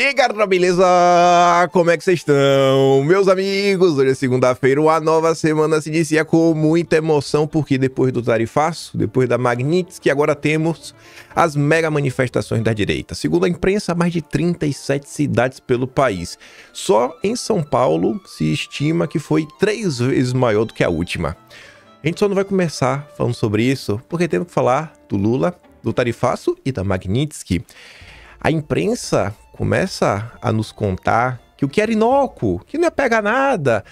E galera, beleza? Como é que vocês estão? Meus amigos, hoje é segunda-feira, uma nova semana se inicia com muita emoção, porque depois do tarifaço, depois da Magnitsky, agora temos as mega manifestações da direita. Segundo a imprensa, mais de 37 cidades pelo país. Só em São Paulo se estima que foi 3 vezes maior do que a última. A gente só não vai começar falando sobre isso, porque temos que falar do Lula, do tarifaço e da Magnitsky. A imprensa começa a nos contar que o que era inócuo, que não ia pegar nada.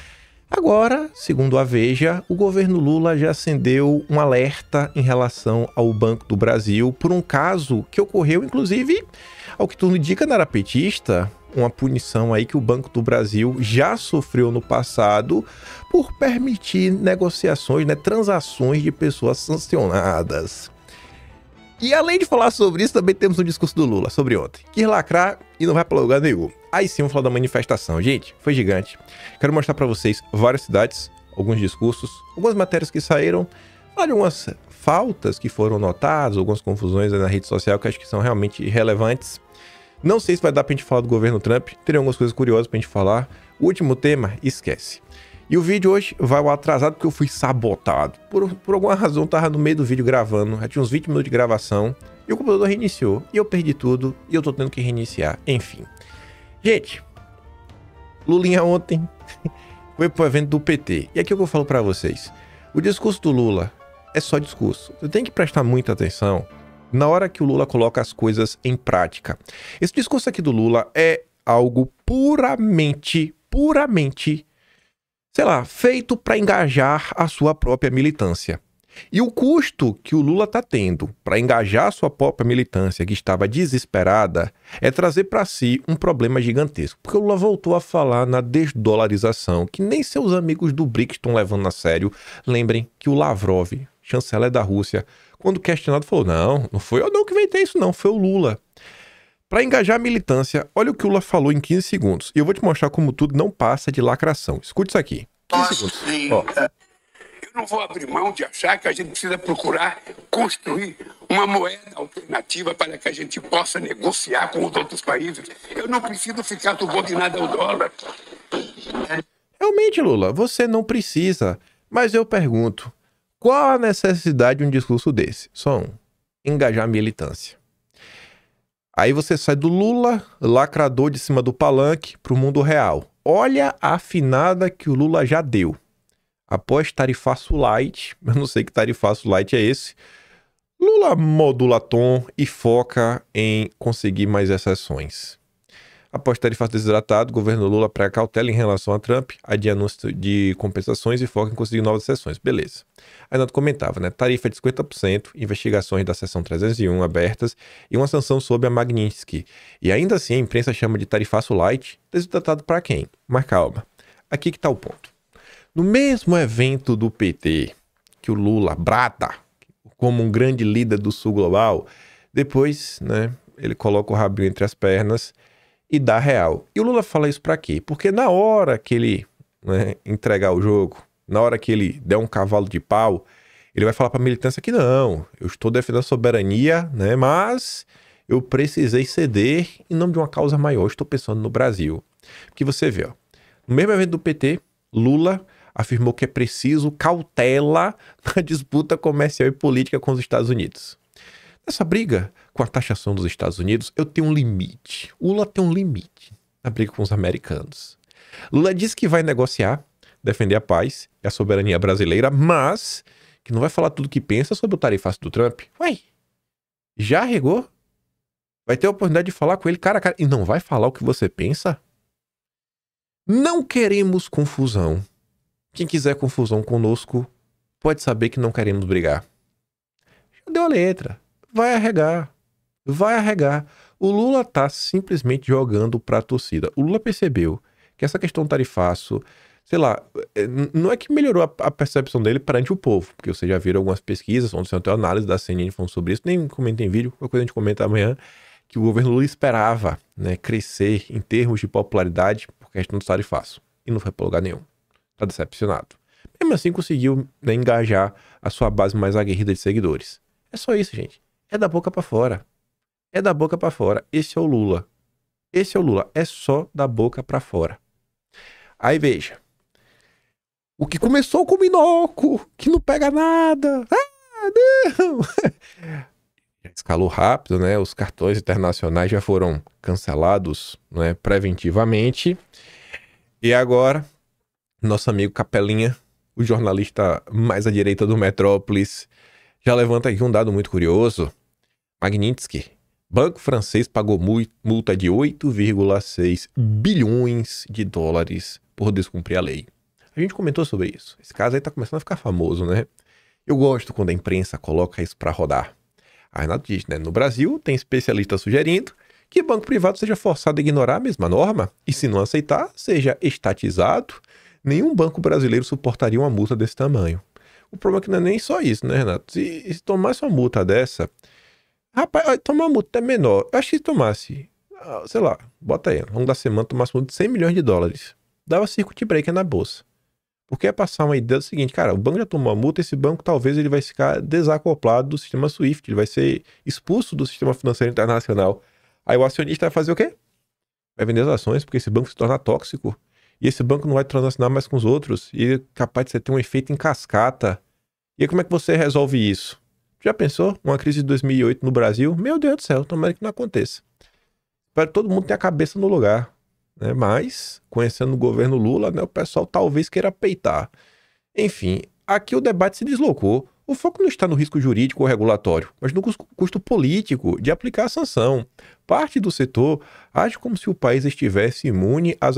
Agora, segundo a Veja, o governo Lula já acendeu um alerta em relação ao Banco do Brasil por um caso que ocorreu, inclusive, ao que tudo indica, na era petista, uma punição aí que o Banco do Brasil já sofreu no passado por permitir negociações, transações de pessoas sancionadas. E além de falar sobre isso, também temos um discurso do Lula sobre ontem. Quis lacrar e não vai para lugar nenhum. Aí sim, vamos falar da manifestação. Gente, foi gigante. Quero mostrar para vocês várias cidades, alguns discursos, algumas matérias que saíram, algumas faltas que foram notadas, algumas confusões na rede social que acho que são realmente relevantes. Não sei se vai dar pra gente falar do governo Trump, tem algumas coisas curiosas pra gente falar. O último tema, esquece. E o vídeo hoje vai ao atrasado porque eu fui sabotado. Por alguma razão, eu tava no meio do vídeo gravando, já tinha uns 20 minutos de gravação, e o computador reiniciou, e eu perdi tudo, e eu tô tendo que reiniciar, enfim. Gente, Lulinha ontem foi pro evento do PT, e aqui é o que eu falo pra vocês. O discurso do Lula é só discurso, você tem que prestar muita atenção na hora que o Lula coloca as coisas em prática. Esse discurso aqui do Lula é algo puramente, sei lá, feito para engajar a sua própria militância. E o custo que o Lula está tendo para engajar a sua própria militância, que estava desesperada, é trazer para si um problema gigantesco. Porque o Lula voltou a falar na desdolarização, que nem seus amigos do BRICS estão levando a sério. Lembrem que o Lavrov, chanceler da Rússia, quando questionado, falou: não foi eu não que inventei isso não, foi o Lula. Para engajar a militância, olha o que o Lula falou em 15 segundos. E eu vou te mostrar como tudo não passa de lacração. Escute isso aqui. 15 segundos. Ó. Eu não vou abrir mão de achar que a gente precisa procurar construir uma moeda alternativa para que a gente possa negociar com os outros países. Eu não preciso ficar subordinado ao dólar. Realmente, Lula, você não precisa. Mas eu pergunto, qual a necessidade de um discurso desse? Só um: engajar a militância. Aí você sai do Lula, lacrador de cima do palanque, para o mundo real. Olha a afinada que o Lula já deu. Após tarifaço light, eu não sei que tarifaço light é esse, Lula modula tom e foca em conseguir mais exceções. Após tarifaço desidratado, o governo Lula pré-cautela em relação a Trump, adia anúncio de compensações e foca em conseguir novas exceções. Beleza. Aí nós comentava, tarifa de 50%, investigações da seção 301 abertas e uma sanção sobre a Magnitsky. E ainda assim a imprensa chama de tarifaço light, desidratado para quem? Mas calma, aqui que tá o ponto. No mesmo evento do PT, que o Lula brada como um grande líder do sul global, depois, ele coloca o rabinho entre as pernas e dá real. E o Lula fala isso pra quê? Porque na hora que ele entregar o jogo, na hora que ele der um cavalo de pau, ele vai falar pra militância que não, eu estou defendendo a soberania, mas eu precisei ceder em nome de uma causa maior, estou pensando no Brasil. Porque você vê, no mesmo evento do PT, Lula afirmou que é preciso cautela na disputa comercial e política com os Estados Unidos. Nessa briga com a taxação dos Estados Unidos, eu tenho um limite. O Lula tem um limite na briga com os americanos. Lula disse que vai negociar, defender a paz e a soberania brasileira, mas que não vai falar tudo o que pensa sobre o tarifaço do Trump. Ué, já regou? Vai ter a oportunidade de falar com ele cara a cara e não vai falar o que você pensa? Não queremos confusão. Quem quiser confusão conosco pode saber que não queremos brigar. Já deu a letra. Vai arregar. Vai arregar. O Lula tá simplesmente jogando pra torcida. O Lula percebeu que essa questão tarifaço, sei lá, não é que melhorou a percepção dele perante o povo, porque vocês já viram algumas pesquisas, onde tem uma análise da CNN falando sobre isso, nem comentei em vídeo, qualquer coisa a gente comenta amanhã, que o governo Lula esperava crescer em termos de popularidade por questão do tarifaço. E não foi pra lugar nenhum. Tá decepcionado. Mesmo assim conseguiu engajar a sua base mais aguerrida de seguidores. É só isso, gente. É da boca pra fora. É da boca pra fora. Esse é o Lula. Esse é o Lula, é só da boca pra fora. Aí veja, o que começou com o Minoco, que não pega nada, não! Escalou rápido, né? Os cartões internacionais já foram cancelados, né, preventivamente. E agora, nosso amigo Capelinha, o jornalista mais à direita do Metrópolis, já levanta aqui um dado muito curioso. Magnitsky, banco francês pagou multa de 8,6 bilhões de dólares por descumprir a lei. A gente comentou sobre isso. Esse caso aí tá começando a ficar famoso, né? Eu gosto quando a imprensa coloca isso pra rodar. A Renato diz, né? No Brasil, tem especialista sugerindo que banco privado seja forçado a ignorar a mesma norma e, se não aceitar, seja estatizado. Nenhum banco brasileiro suportaria uma multa desse tamanho. O problema é que não é nem só isso, né, Renato? Se tomasse uma multa dessa... Rapaz, tomar uma multa é menor. Eu acho que se tomasse, sei lá, bota aí, ao longo da semana, tomasse uma multa de 100 milhões de dólares. Dava circuit breaker na bolsa. Porque é passar uma ideia do seguinte, cara, o banco já tomou uma multa, esse banco talvez ele vai ficar desacoplado do sistema SWIFT, ele vai ser expulso do sistema financeiro internacional. Aí o acionista vai fazer o quê? Vai vender as ações, porque esse banco se torna tóxico. E esse banco não vai transacionar mais com os outros. E é capaz de você ter um efeito em cascata. E aí como é que você resolve isso? Já pensou? Uma crise de 2008 no Brasil? Meu Deus do céu, tomara que não aconteça. Espero que todo mundo tenha a cabeça no lugar. Né? Mas, conhecendo o governo Lula, né, o pessoal talvez queira peitar. Enfim, aqui o debate se deslocou. O foco não está no risco jurídico ou regulatório, mas no custo político de aplicar a sanção. Parte do setor age como se o país estivesse imune às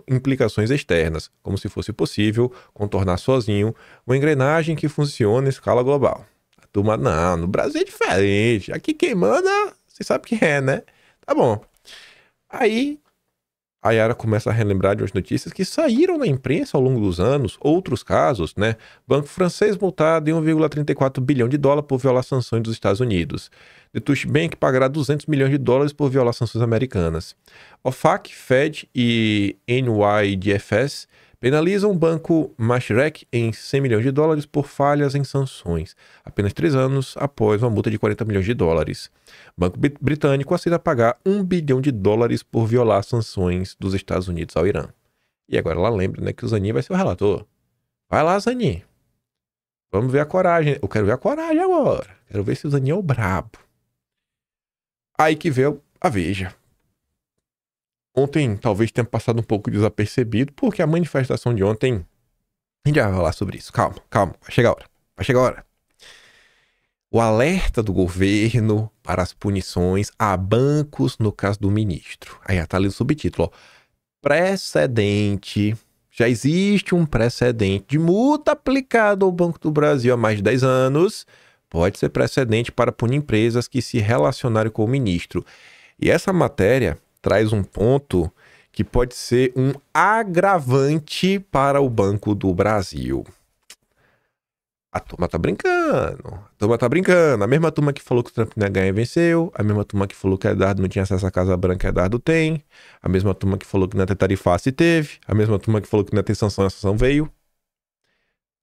implicações externas, como se fosse possível contornar sozinho uma engrenagem que funciona em escala global. A turma, não, no Brasil é diferente. Aqui quem manda, você sabe quem é, né? Tá bom. Aí a Yara começa a relembrar de umas notícias que saíram na imprensa ao longo dos anos, outros casos, né? Banco francês multado em 1,34 bilhão de dólares por violar sanções dos Estados Unidos. The Deutsche Bank pagará 200 milhões de dólares por violar sanções americanas. OFAC, Fed e NYDFS penalizam o banco Mashreq em 100 milhões de dólares por falhas em sanções, apenas 3 anos após uma multa de 40 milhões de dólares. Banco britânico aceita pagar 1 bilhão de dólares por violar sanções dos Estados Unidos ao Irã. E agora ela lembra, né, que o Zanin vai ser o relator. Vai lá, Zanin. Vamos ver a coragem. Eu quero ver a coragem agora. Quero ver se o Zanin é o brabo. Aí que veio a Veja. Ontem talvez tenha passado um pouco desapercebido, porque a manifestação de ontem... A gente já vai falar sobre isso. Calma, calma. Vai chegar a hora. Vai chegar a hora. O alerta do governo para as punições a bancos no caso do ministro. Aí tá ali o subtítulo, ó. Precedente. Já existe um precedente de multa aplicada ao Banco do Brasil há mais de 10 anos. Pode ser precedente para punir empresas que se relacionarem com o ministro. E essa matéria traz um ponto que pode ser um agravante para o Banco do Brasil. A turma tá brincando. A turma tá brincando. A mesma turma que falou que o Trump não ia ganhar venceu. A mesma turma que falou que Eduardo não tinha acesso à Casa Branca, Eduardo tem. A mesma turma que falou que não ia ter tarifaço e teve. A mesma turma que falou que não ia ter sanção, a sanção veio.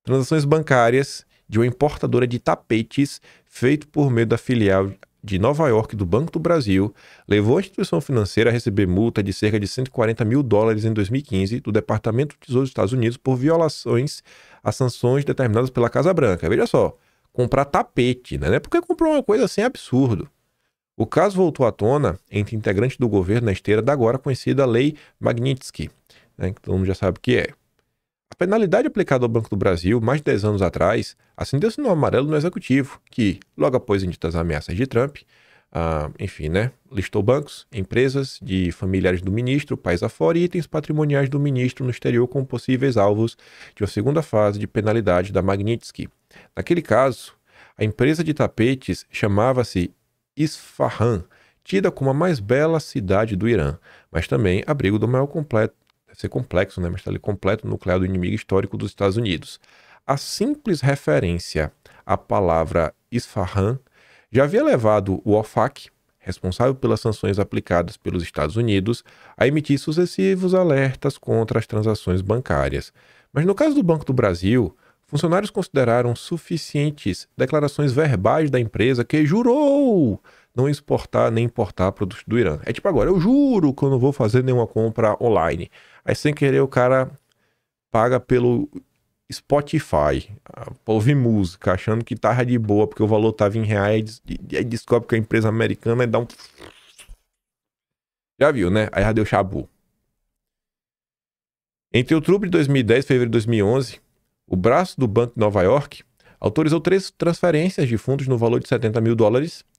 Transações bancárias de uma importadora de tapetes feito por meio da filial de Nova York do Banco do Brasil levou a instituição financeira a receber multa de cerca de 140 mil dólares em 2015 do Departamento do Tesouro dos Estados Unidos por violações a sanções determinadas pela Casa Branca. Veja só, comprar tapete, né? Não é porque comprou uma coisa assim absurdo. O caso voltou à tona entre integrantes do governo na esteira da agora conhecida Lei Magnitsky, né? Que todo mundo já sabe o que é. A penalidade aplicada ao Banco do Brasil, mais de 10 anos atrás, acendeu sinal amarelo no executivo, que, logo após inditas ameaças de Trump, listou bancos, empresas de familiares do ministro, país afora e itens patrimoniais do ministro no exterior como possíveis alvos de uma segunda fase de penalidade da Magnitsky. Naquele caso, a empresa de tapetes chamava-se Isfahan, tida como a mais bela cidade do Irã, mas também abrigo do maior completo. Deve ser complexo, né? Mas está ali completo nuclear do inimigo histórico dos Estados Unidos. A simples referência à palavra Isfahan já havia levado o OFAC, responsável pelas sanções aplicadas pelos Estados Unidos, a emitir sucessivos alertas contra as transações bancárias. Mas no caso do Banco do Brasil, funcionários consideraram suficientes declarações verbais da empresa que jurou não exportar nem importar produtos do Irã. É tipo agora, eu juro que eu não vou fazer nenhuma compra online. Aí sem querer o cara paga pelo Spotify, pra ouvir música, achando que tava de boa porque o valor tava em reais, e aí descobre que é empresa americana e dá um... Já viu, né? Aí já deu chabu. Entre outubro de 2010 e fevereiro de 2011, o braço do Banco de Nova York autorizou 3 transferências de fundos no valor de $70 mil.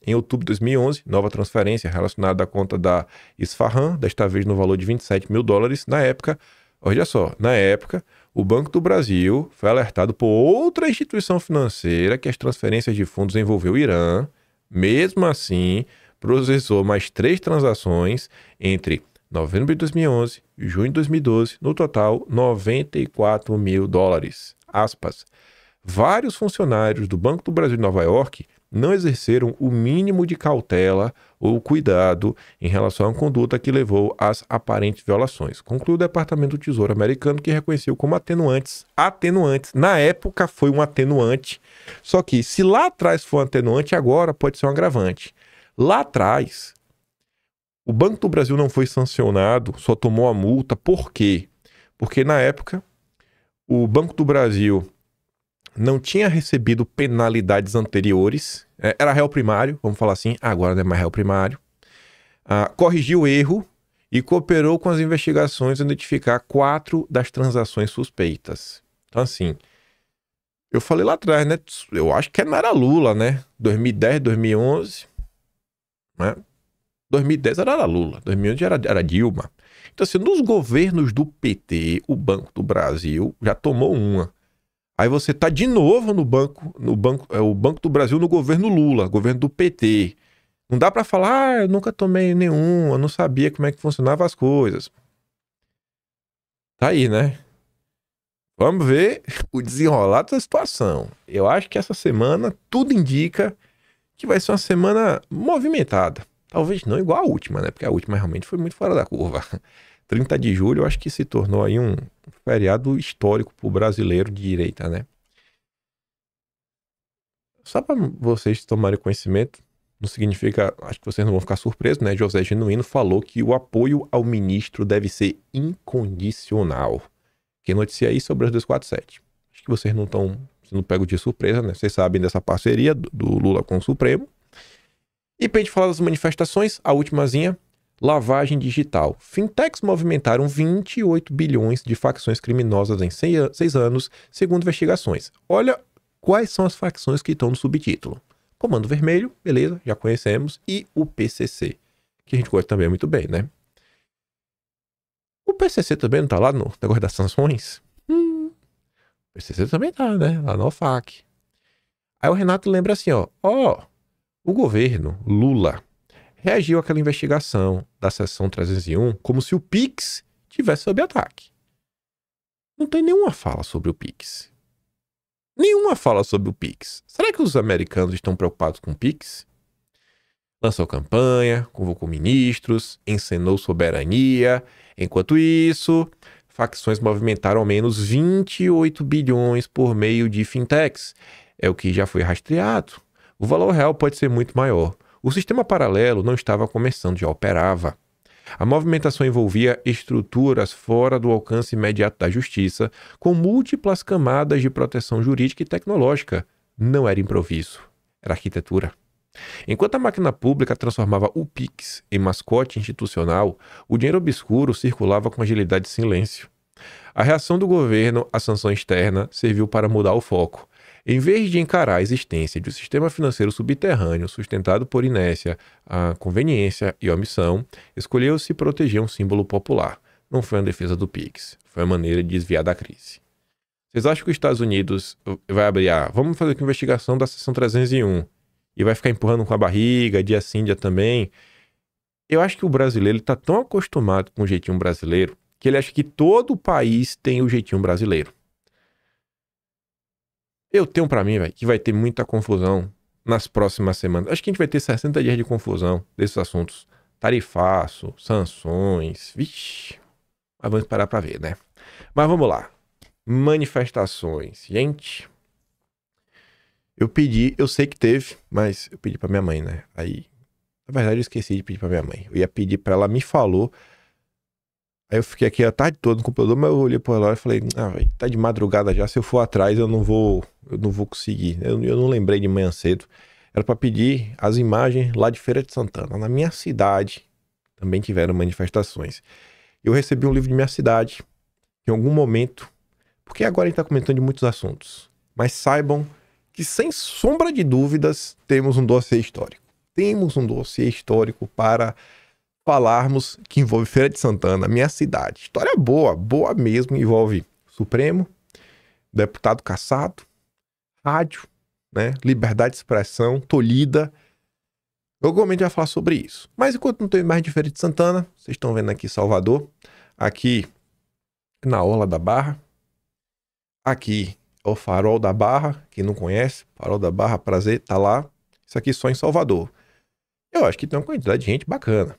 Em outubro de 2011, nova transferência relacionada à conta da Isfahan, desta vez no valor de $27 mil. Na época, olha só, o Banco do Brasil foi alertado por outra instituição financeira que as transferências de fundos envolveu o Irã. Mesmo assim, processou mais 3 transações entre novembro de 2011 e junho de 2012, no total $94 mil. Aspas. Vários funcionários do Banco do Brasil de Nova York não exerceram o mínimo de cautela ou cuidado em relação à conduta que levou às aparentes violações. Conclui o Departamento do Tesouro americano, que reconheceu como atenuantes. Na época foi um atenuante, só que se lá atrás foi um atenuante, agora pode ser um agravante. Lá atrás, o Banco do Brasil não foi sancionado, só tomou a multa. Por quê? Porque na época, o Banco do Brasil não tinha recebido penalidades anteriores, era réu primário, vamos falar assim, agora não é mais réu primário, corrigiu o erro e cooperou com as investigações a identificar 4 das transações suspeitas. Então assim, eu falei lá atrás, né, eu acho que não era Lula, né, 2010, 2011, né, 2010 era Lula, 2011 era Dilma. Então assim, nos governos do PT, o Banco do Brasil já tomou uma. Aí você tá de novo o Banco do Brasil no governo Lula, governo do PT. Não dá pra falar, eu nunca tomei nenhum, eu não sabia como é que funcionavam as coisas. Tá aí, né? Vamos ver o desenrolar dessa situação. Eu acho que essa semana tudo indica que vai ser uma semana movimentada. Talvez não igual a última, né? Porque a última realmente foi muito fora da curva. 30 de julho, eu acho que se tornou aí um feriado histórico pro brasileiro de direita, né? Só para vocês tomarem conhecimento, não significa, acho que vocês não vão ficar surpresos, né? José Genuíno falou que o apoio ao ministro deve ser incondicional. Quem noticia isso é o Brasil 247. Acho que vocês não estão sendo pegos de surpresa, né? Vocês sabem dessa parceria do Lula com o Supremo. E pra gente falar das manifestações, a ultimazinha, lavagem digital. Fintechs movimentaram 28 bilhões de facções criminosas em 6 anos, segundo investigações. Olha quais são as facções que estão no subtítulo. Comando Vermelho, beleza, já conhecemos, e o PCC, que a gente conhece também muito bem, né? O PCC também não tá lá no negócio das sanções? O PCC também tá, né? Lá no OFAC. Aí o Renato lembra assim, ó, o governo Lula reagiu àquela investigação da seção 301 como se o Pix tivesse sob ataque. Não tem nenhuma fala sobre o Pix. Nenhuma fala sobre o Pix. Será que os americanos estão preocupados com o Pix? Lançou campanha, convocou ministros, encenou soberania. Enquanto isso, facções movimentaram ao menos 28 bilhões por meio de fintechs. É o que já foi rastreado. O valor real pode ser muito maior. O sistema paralelo não estava começando, já operava. A movimentação envolvia estruturas fora do alcance imediato da justiça, com múltiplas camadas de proteção jurídica e tecnológica. Não era improviso, era arquitetura. Enquanto a máquina pública transformava o Pix em mascote institucional, o dinheiro obscuro circulava com agilidade e silêncio. A reação do governo à sanção externa serviu para mudar o foco. Em vez de encarar a existência de um sistema financeiro subterrâneo sustentado por inércia, a conveniência e omissão, escolheu-se proteger um símbolo popular. Não foi uma defesa do Pix, foi uma maneira de desviar da crise. Vocês acham que os Estados Unidos vai abrir vamos fazer uma investigação da seção 301 e vai ficar empurrando com a barriga, dia sim, dia também? Eu acho que o brasileiro está tão acostumado com o jeitinho brasileiro que ele acha que todo o país tem o jeitinho brasileiro. Eu tenho pra mim, velho, que vai ter muita confusão nas próximas semanas. Acho que a gente vai ter 60 dias de confusão desses assuntos. Tarifaço, sanções, vixi. Mas vamos esperar pra ver, né? Mas vamos lá. Manifestações. Gente, eu sei que teve, mas eu pedi pra minha mãe, né? Aí Na verdade, eu esqueci de pedir pra minha mãe. Eu ia pedir pra ela, me falou. Aí eu fiquei aqui a tarde toda no computador, mas eu olhei pro relógio e falei, velho, tá de madrugada já, se eu for atrás eu não vou conseguir. Eu não lembrei de manhã cedo. Era pra pedir as imagens lá de Feira de Santana. Na minha cidade também tiveram manifestações. Eu recebi um livro de minha cidade, em algum momento, porque agora a gente tá comentando de muitos assuntos. Mas saibam que, sem sombra de dúvidas, temos um dossiê histórico. Temos um dossiê histórico para falarmos que envolve Feira de Santana, minha cidade. História boa, boa mesmo, envolve Supremo, deputado cassado, rádio, né, liberdade de expressão, tolhida. Eu realmente vai falar sobre isso. Mas enquanto não tem mais de Feira de Santana, vocês estão vendo aqui Salvador, aqui na Orla da Barra, aqui é o Farol da Barra, quem não conhece, Farol da Barra, prazer, tá lá. Isso aqui só em Salvador. Eu acho que tem uma quantidade de gente bacana.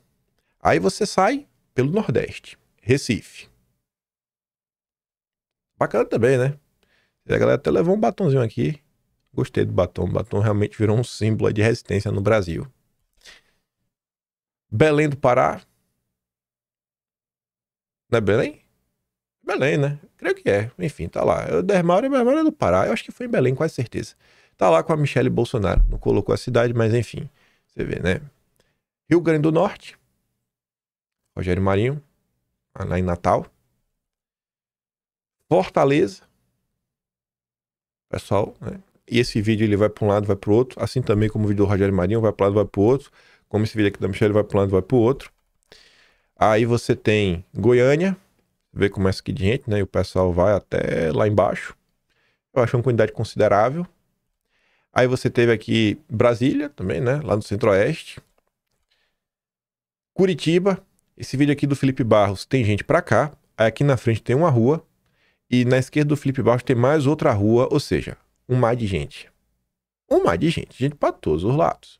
Aí você sai pelo Nordeste, Recife. Bacana também, né? E a galera até levou um batonzinho aqui. Gostei do batom. O batom realmente virou um símbolo de resistência no Brasil. Belém do Pará. Não é Belém? Belém, né? Creio que é. Enfim, tá lá. O Dermauro é do Pará. Eu acho que foi em Belém, quase certeza. Tá lá com a Michelle Bolsonaro. Não colocou a cidade, mas enfim. Você vê, né? Rio Grande do Norte. Rogério Marinho. Lá em Natal. Fortaleza. Pessoal, né? E esse vídeo ele vai para um lado, vai para o outro. Assim também como o vídeo do Rogério Marinho, vai para um lado, vai para o outro. Como esse vídeo aqui da Michelle vai para um lado, vai para o outro. Aí você tem Goiânia. Vê como é essa aqui de gente, né? E o pessoal vai até lá embaixo. Eu acho uma quantidade considerável. Aí você teve aqui Brasília também, né? Lá no Centro-Oeste. Curitiba. Esse vídeo aqui do Felipe Barros tem gente pra cá. Aí aqui na frente tem uma rua. E na esquerda do Felipe Barros tem mais outra rua. Ou seja, um mar de gente. Um mar de gente. Gente pra todos os lados.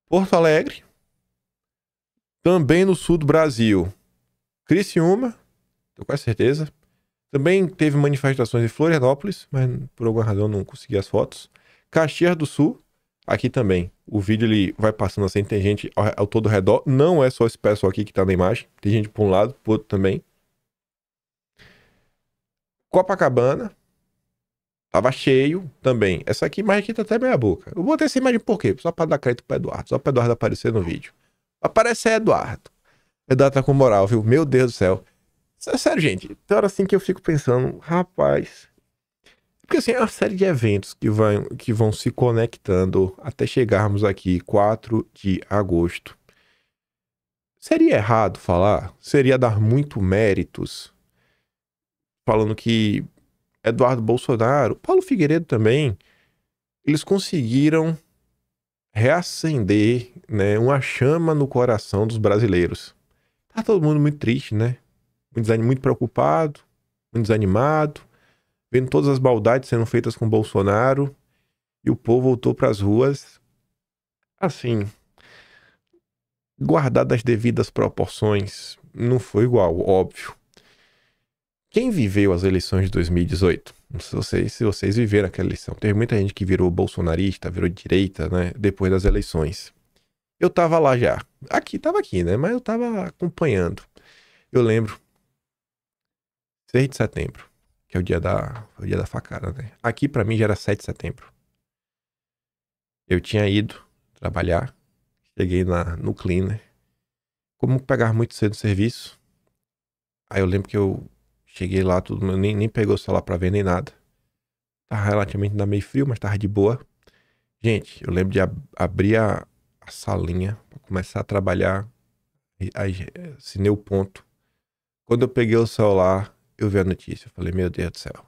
Porto Alegre. Também no sul do Brasil. Criciúma. Tô com certeza. Também teve manifestações em Florianópolis, mas por alguma razão não consegui as fotos. Caxias do Sul, aqui também. O vídeo ele vai passando assim, tem gente ao todo redor. Não é só esse pessoal aqui que tá na imagem. Tem gente para um lado, pro outro também. Copacabana. Tava cheio também. Essa aqui, imagem aqui tá até meia boca. Eu botei essa imagem por quê? Só pra dar crédito pro Eduardo. Só pro Eduardo aparecer no vídeo. Aparece Eduardo. Eduardo tá com moral, viu? Meu Deus do céu. Sério, gente, tem hora assim que eu fico pensando, rapaz. Porque assim, é uma série de eventos que vão se conectando até chegarmos aqui, 4 de agosto. Seria errado falar? Seria dar muito méritos falando que Eduardo Bolsonaro, Paulo Figueiredo também, eles conseguiram reacender, né, uma chama no coração dos brasileiros. Tá todo mundo muito triste, né? Muito preocupado, muito desanimado, vendo todas as maldades sendo feitas com Bolsonaro, e o povo voltou para as ruas, assim, guardado as devidas proporções, não foi igual, óbvio. Quem viveu as eleições de 2018? Não sei se vocês viveram aquela eleição. Teve muita gente que virou bolsonarista, virou de direita, né, depois das eleições. Eu tava lá já. Tava aqui, né, mas eu tava acompanhando. Eu lembro 6 de setembro, que é o dia da facada, né? Aqui pra mim já era 7 de setembro. Eu tinha ido trabalhar, cheguei no cleaner. Como pegar muito cedo o serviço, aí eu lembro que eu cheguei lá, tudo, nem pegou o celular pra ver nem nada. Tava relativamente ainda meio frio, mas tava de boa. Gente, eu lembro de abrir a salinha pra começar a trabalhar. Aí assinei o ponto. Quando eu peguei o celular, eu vi a notícia. Eu falei, meu Deus do céu.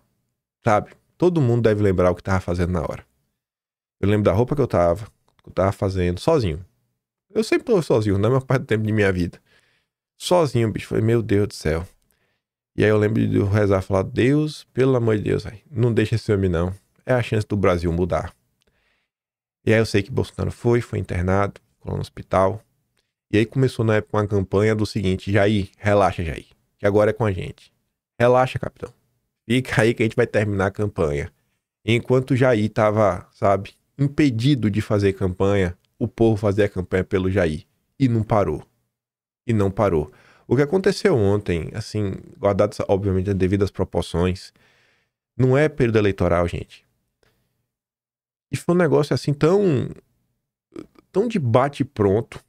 Sabe? Todo mundo deve lembrar o que tava fazendo na hora. Eu lembro da roupa que eu tava fazendo, sozinho. Eu sempre tô sozinho, na maior parte do tempo de minha vida. Sozinho, bicho. Falei, meu Deus do céu. E aí eu lembro de eu rezar e falar, Deus, pelo amor de Deus, véio, não deixa esse homem não. É a chance do Brasil mudar. E aí eu sei que Bolsonaro foi internado, ficou no hospital. E aí começou na época uma campanha do seguinte, Jair, relaxa, Jair, que agora é com a gente. Relaxa, capitão. Fica aí que a gente vai terminar a campanha. Enquanto o Jair tava, sabe, impedido de fazer campanha, o povo fazia campanha pelo Jair. E não parou. E não parou. O que aconteceu ontem, assim, guardado, obviamente, as devidas proporções, não é período eleitoral, gente. E foi um negócio, assim, tão de bate-pronto.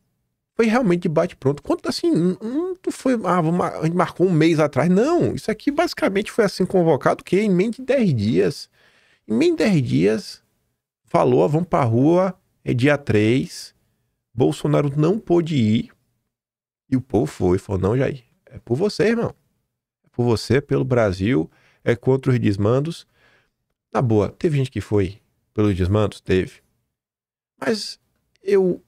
Foi realmente de bate-pronto. Quanto, assim, não foi... a gente marcou um mês atrás. Não, isso aqui basicamente foi, assim, convocado, que em menos de 10 dias. Em menos de 10 dias, falou, vamos pra rua, é dia 3. Bolsonaro não pôde ir. E o povo foi, falou, não, Jair, é por você, irmão. É por você, pelo Brasil, é contra os desmandos. Na boa, teve gente que foi pelos desmandos? Teve. Mas eu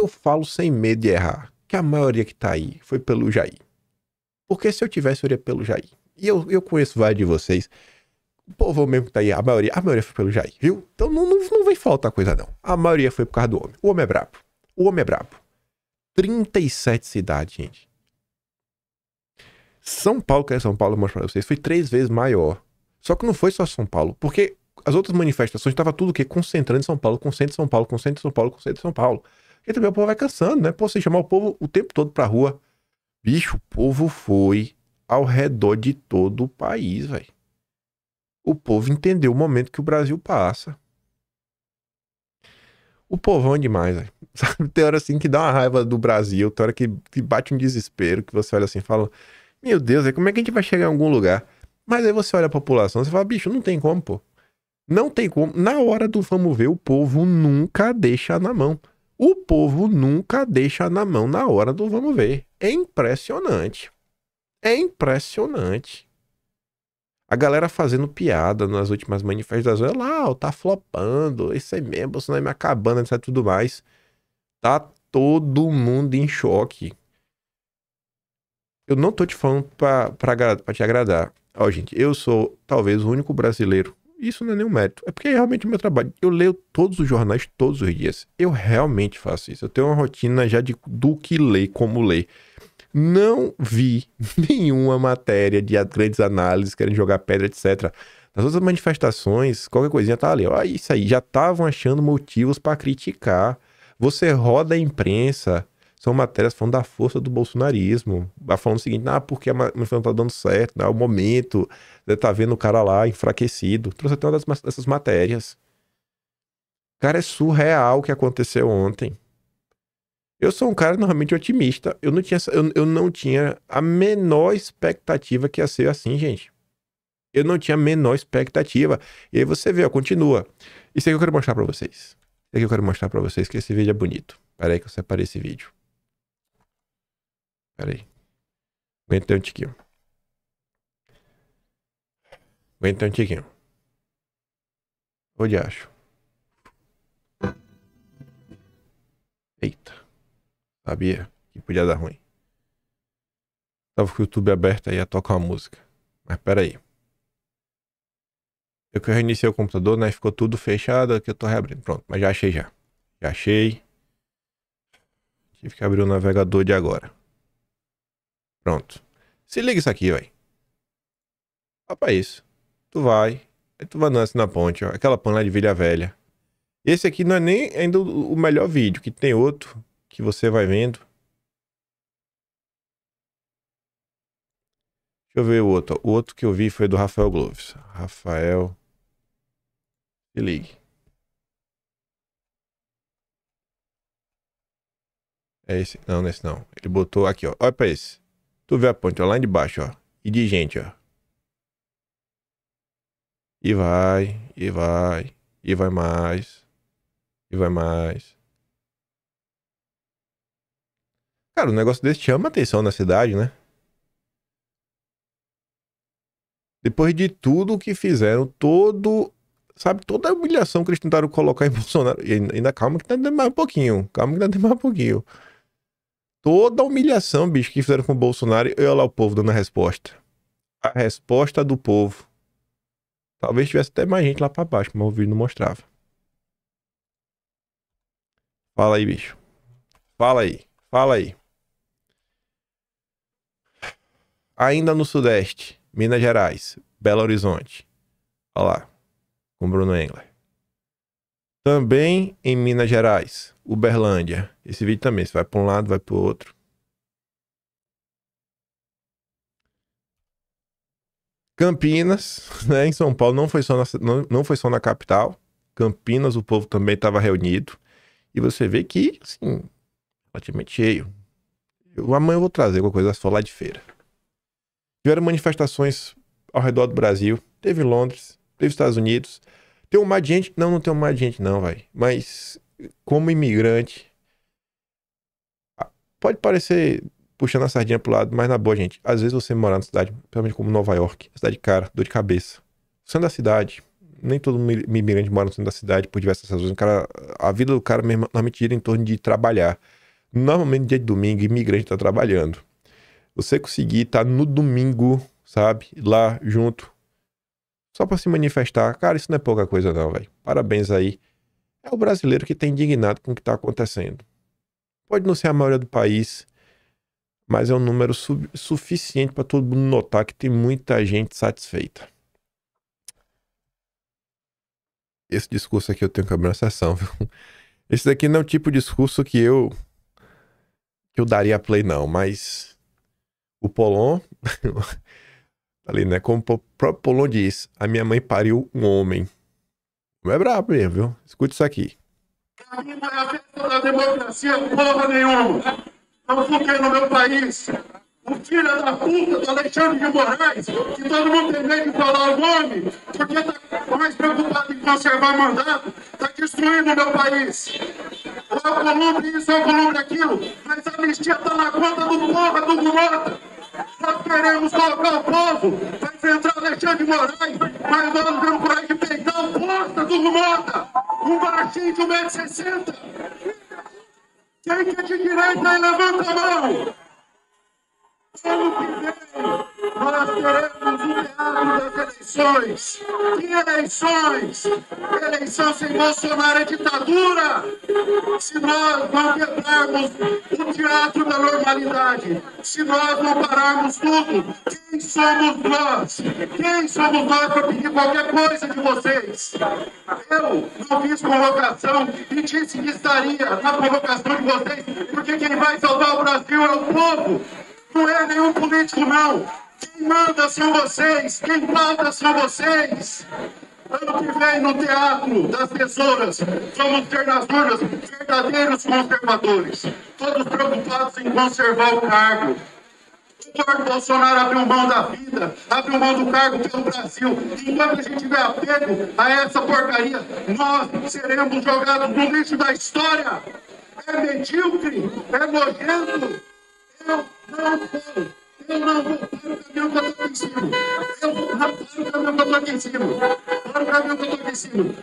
falo sem medo de errar, que a maioria que tá aí foi pelo Jair. Porque se eu tivesse, eu iria pelo Jair. E eu conheço vários de vocês. O povo mesmo que tá aí, a maioria foi pelo Jair, viu? Então não vai faltar coisa, não. A maioria foi por causa do homem. O homem é brabo. O homem é brabo. 37 cidades, gente. São Paulo, que é São Paulo, eu mostro pra vocês, foi 3 vezes maior. Só que não foi só São Paulo, porque as outras manifestações estavam tudo o quê? Concentrando em São Paulo, concentra em São Paulo, concentra em São Paulo, concentra em São Paulo. E também o povo vai cansando, né? Pô, você chamar o povo o tempo todo pra rua. Bicho, o povo foi ao redor de todo o país, velho. O povo entendeu o momento que o Brasil passa. O povão é demais, velho. Sabe, tem hora assim que dá uma raiva do Brasil, tem hora que bate um desespero, que você olha assim e fala, meu Deus, como é que a gente vai chegar em algum lugar? Mas aí você olha a população, você fala, bicho, não tem como, pô. Não tem como. Na hora do vamos ver, o povo nunca deixa na mão. O povo nunca deixa na mão na hora do vamos ver. É impressionante. É impressionante. A galera fazendo piada nas últimas manifestações. Olha lá, ó, tá flopando. Isso aí mesmo, Bolsonaro me acabando, etc. Tudo mais. Tá todo mundo em choque. Eu não tô te falando pra te agradar. Ó, gente, eu sou talvez o único brasileiro. Isso não é nenhum mérito. É porque é realmente o meu trabalho. Eu leio todos os jornais todos os dias. Eu realmente faço isso. Eu tenho uma rotina já do que ler, como ler. Não vi nenhuma matéria de grandes análises, querem jogar pedra, etc. Nas outras manifestações, qualquer coisinha tá ali. Ó, isso aí, já estavam achando motivos para criticar. Você roda a imprensa, são matérias falando da força do bolsonarismo. Falando o seguinte, porque a manifestação tá dando certo, é o momento, você tá vendo o cara lá enfraquecido. Trouxe até uma dessas matérias. Cara, é surreal o que aconteceu ontem. Eu sou um cara normalmente otimista. Eu não tinha a menor expectativa que ia ser assim, gente. Eu não tinha a menor expectativa. E aí você vê, ó, continua. Isso aqui eu quero mostrar pra vocês. Isso aqui eu quero mostrar pra vocês, que esse vídeo é bonito. Pera aí que eu separei esse vídeo. Pera aí. Aguenta um tiquinho. Aguenta um tiquinho. Onde acho? Eita. Sabia que podia dar ruim. Tava com o YouTube aberto aí a tocar uma música. Mas pera aí. Eu que reiniciei o computador, né? Ficou tudo fechado aqui, eu tô reabrindo. Pronto, mas já achei já. Já achei. Tive que abrir o navegador de agora. Pronto. Se liga isso aqui, velho. Olha pra isso. Tu vai. Aí tu vai nascer na ponte, ó. Aquela ponte lá de Vila Velha. Esse aqui não é nem ainda o melhor vídeo, que tem outro que você vai vendo. Deixa eu ver o outro. O outro que eu vi foi do Rafael Gloves. Rafael. Se ligue. É esse? Não, nesse não. Ele botou aqui, ó. Olha pra esse. Tu vê a ponte, ó, lá de baixo, ó. E de gente, ó. E vai, e vai, e vai mais, e vai mais. Cara, um negócio desse chama atenção na cidade, né? Depois de tudo que fizeram, sabe, toda a humilhação que eles tentaram colocar em Bolsonaro. E ainda calma que ainda tem mais um pouquinho. Calma que ainda tem mais um pouquinho. Toda a humilhação, bicho, que fizeram com o Bolsonaro. E olha lá o povo dando a resposta. A resposta do povo. Talvez tivesse até mais gente lá pra baixo, mas o vídeo não mostrava. Fala aí, bicho. Fala aí. Fala aí. Ainda no Sudeste, Minas Gerais, Belo Horizonte. Olha lá, com Bruno Engler. Também em Minas Gerais, Uberlândia. Esse vídeo também, você vai para um lado, vai para o outro. Campinas, né, em São Paulo, não foi só na capital. Campinas, o povo também estava reunido. E você vê que, assim, relativamente cheio. Amanhã eu vou trazer alguma coisa só lá de feira. Tiveram manifestações ao redor do Brasil. Teve Londres, teve Estados Unidos. Tem um mar de gente? Não tem um mar de gente não, vai. Mas, como imigrante, pode parecer puxando a sardinha pro lado, mas na boa, gente, às vezes você morar na cidade, principalmente como Nova York, cidade cara, dor de cabeça. Centro da cidade, nem todo imigrante mora no centro da cidade por diversas razões. A vida do cara mesmo normalmente gira em torno de trabalhar. Normalmente, dia de domingo, imigrante tá trabalhando. Você conseguir estar no domingo, sabe, lá junto, só pra se manifestar, cara, isso não é pouca coisa não, velho. Parabéns aí. É o brasileiro que tá indignado com o que tá acontecendo. Pode não ser a maioria do país, mas é um número suficiente para todo mundo notar que tem muita gente satisfeita. Esse discurso aqui eu tenho que abrir uma sessão, viu? Esse daqui não é o tipo de discurso que eu daria play, não, mas o Polon, ali, né? Como o próprio Polon diz, a minha mãe pariu um homem. Não é brabo mesmo, viu? Escute isso aqui. A minha não é a festa da democracia, porra nenhuma. Não fiquei no meu país. O filho da puta do Alexandre de Moraes, que todo mundo tem medo de falar o nome, porque está mais preocupado em conservar mandato, está destruindo o meu país. O Alcolumbre isso, o Alcolumbre aquilo, mas a anistia está na conta do porra do Mota. Nós queremos colocar o povo para enfrentar Alexandre de Moraes, mas nós não temos coragem de peitar o posta do Mota. Um baixinho de 1,60 m. Quem que é de direita aí, levanta a mão. Ano que vem, nós teremos o teatro das eleições. Que eleições? Eleição sem Bolsonaro é ditadura. Se nós não quebrarmos o teatro da normalidade, se nós não pararmos tudo, quem somos nós? Quem somos nós para pedir qualquer coisa de vocês? Eu não fiz convocação e disse que estaria na convocação de vocês, porque quem vai salvar o Brasil é o povo. Não é nenhum político, não. Quem manda são vocês. Quem pauta são vocês. Ano que vem, no Teatro das Tesouras, vamos ter nas urnas verdadeiros conservadores. Todos preocupados em conservar o cargo. O Eduardo Bolsonaro abriu mão da vida, abriu mão do cargo pelo Brasil. Enquanto a gente tiver apego a essa porcaria, nós seremos jogados no lixo da história. É medíocre, é nojento. Eu não vou para o caminhão que eu estou aqui em cima. Eu não para o caminhão que eu estou aqui em cima. Para o caminhão que eu estou aqui em cima.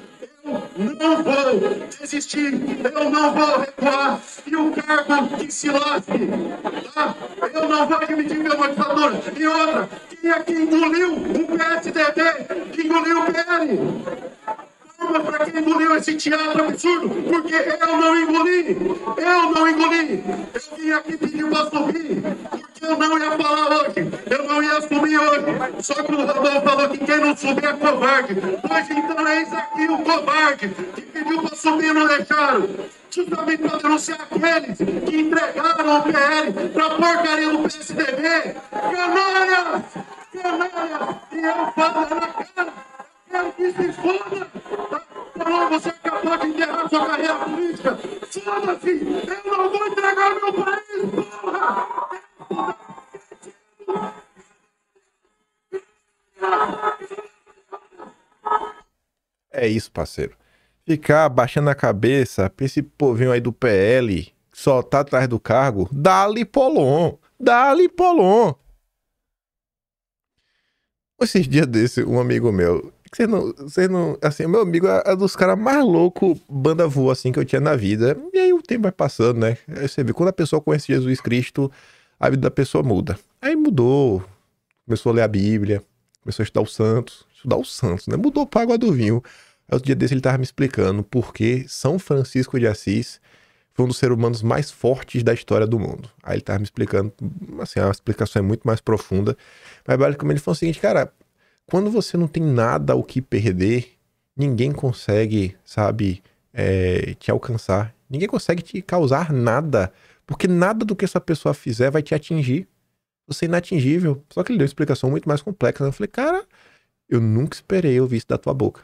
Eu não vou desistir. Eu não vou recuar. E o cargo que se lasque. Tá? Eu não vou admitir minha ditadura. E outra, quem é que engoliu o PSDB? Que engoliu o PL? Para quem engoliu esse teatro absurdo, porque eu não engoli. Eu vim aqui pedir para subir, porque eu não ia falar hoje, eu não ia subir hoje. Só que o Rodolfo falou que quem não subir é covarde. Pois então é esse aqui o covarde que pediu para subir e não deixaram. Justamente para denunciar aqueles que entregaram o PL para a porcaria do PSDB. Canalhas! E eu falo na cara. Eu que se foda! Falou, você acabou de enterrar sua carreira política! Foda-se! Eu não vou entregar meu país, porra! É isso, parceiro. Ficar abaixando a cabeça pra esse povinho aí do PL que só tá atrás do cargo, dá-lhe Polon! Dá-lhe Polon! Esses dias desses, um amigo meu, você não, assim, meu amigo é dos caras mais loucos, banda voa, assim, que eu tinha na vida. E aí o tempo vai passando, né? Aí você vê, quando a pessoa conhece Jesus Cristo, a vida da pessoa muda. Aí mudou, começou a ler a Bíblia, começou a estudar os santos, né? Mudou pra água do vinho. Aí outro dia desse ele tava me explicando por que São Francisco de Assis foi um dos seres humanos mais fortes da história do mundo. Aí ele tava me explicando, assim, a explicação é muito mais profunda. Mas basicamente ele falou o seguinte, cara, quando você não tem nada o que perder, ninguém consegue, sabe, te alcançar. Ninguém consegue te causar nada. Porque nada do que essa pessoa fizer vai te atingir. Você é inatingível. Só que ele deu uma explicação muito mais complexa. Eu falei, cara, eu nunca esperei ouvir isso da tua boca.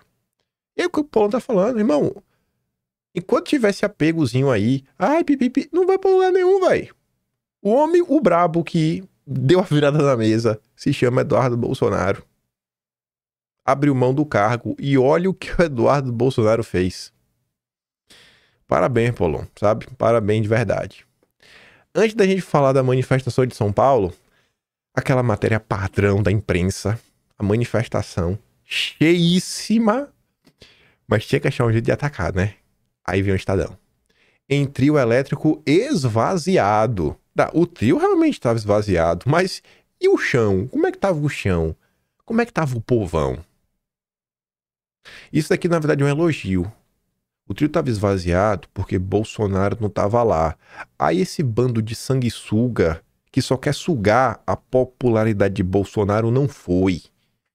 E aí o que o Paulo tá falando, irmão, enquanto tiver esse apegozinho aí, ai, pipipi, não vai pra lugar nenhum, vai. O homem, o brabo que deu a virada na mesa, se chama Eduardo Bolsonaro. Abriu mão do cargo e olha o que o Eduardo Bolsonaro fez. Parabéns, Paulão, sabe? Parabéns de verdade. Antes da gente falar da manifestação de São Paulo, aquela matéria padrão da imprensa, a manifestação cheíssima, mas tinha que achar um jeito de atacar, né? Aí vem o Estadão. Em trio elétrico esvaziado. O trio realmente estava esvaziado, mas e o chão? Como é que tava o chão? Como é que tava o povão? Isso daqui, na verdade, é um elogio. O trio estava esvaziado porque Bolsonaro não estava lá. Aí esse bando de sanguessuga que só quer sugar a popularidade de Bolsonaro não foi.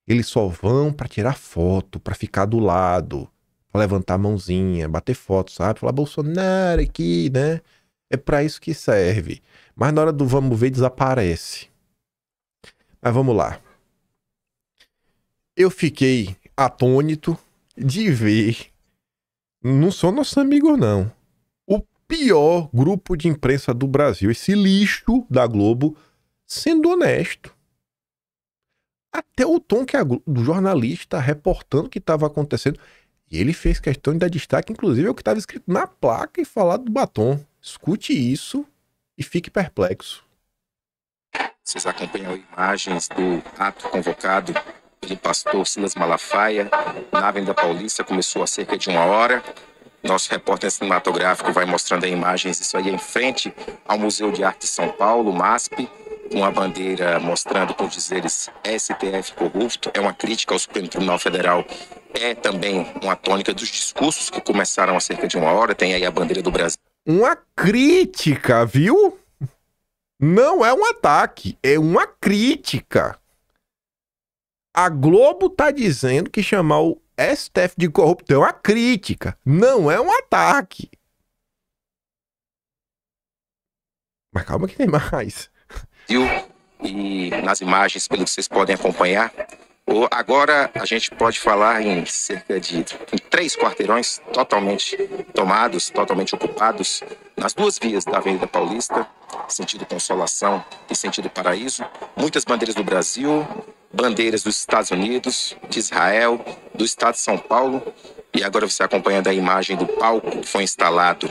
Eles só vão para tirar foto, para ficar do lado, pra levantar a mãozinha, bater foto, sabe? Falar Bolsonaro aqui, né? É pra isso que serve. Mas na hora do vamos ver, desaparece. Mas vamos lá. Eu fiquei atônito de ver, não sou nosso amigo não, o pior grupo de imprensa do Brasil, esse lixo da Globo, sendo honesto. Até o tom que do jornalista reportando o que estava acontecendo. E ele fez questão de dar destaque, inclusive, ao que estava escrito na placa e falar do batom. Escute isso e fique perplexo. Vocês acompanham imagens do ato convocado pelo pastor Silas Malafaia na Avenida Paulista. Começou há cerca de 1 hora. Nosso repórter cinematográfico vai mostrando as imagens. Isso aí é em frente ao Museu de Arte de São Paulo, MASP, com a bandeira mostrando com dizeres STF corrupto. É uma crítica ao Supremo Tribunal Federal. É também uma tônica dos discursos que começaram há cerca de 1 hora. Tem aí a bandeira do Brasil. Uma crítica, viu? Não é um ataque, é uma crítica. A Globo tá dizendo que chamar o STF de corrupto é uma crítica, não é um ataque. Mas calma que tem mais. E nas imagens, pelo que vocês podem acompanhar, agora a gente pode falar em cerca de 3 quarteirões totalmente tomados, totalmente ocupados, nas 2 vias da Avenida Paulista, sentido Consolação e sentido Paraíso. Muitas bandeiras do Brasil, bandeiras dos Estados Unidos, de Israel, do estado de São Paulo. E agora você acompanhando a imagem do palco que foi instalado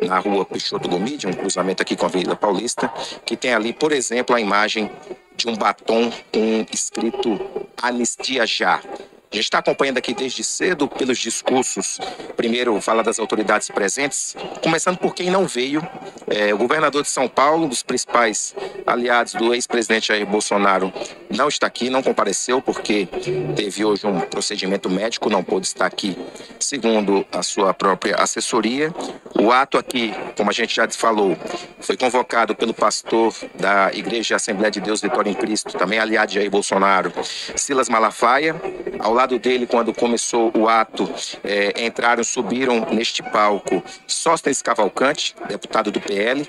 na rua Peixoto Gomide, um cruzamento aqui com a Avenida Paulista, que tem ali, por exemplo, a imagem de um batom com escrito Anistia Já. A gente está acompanhando aqui desde cedo pelos discursos. Primeiro, fala das autoridades presentes, começando por quem não veio. O governador de São Paulo, um dos principais aliados do ex-presidente Jair Bolsonaro, não está aqui, não compareceu, porque teve hoje um procedimento médico, não pôde estar aqui, segundo a sua própria assessoria. O ato aqui, como a gente já falou, foi convocado pelo pastor da Igreja Assembleia de Deus Vitória em Cristo, também aliado de Jair Bolsonaro, Silas Malafaia. Ao lado dele, quando começou o ato, subiram neste palco Sóstenes Cavalcante, deputado do PL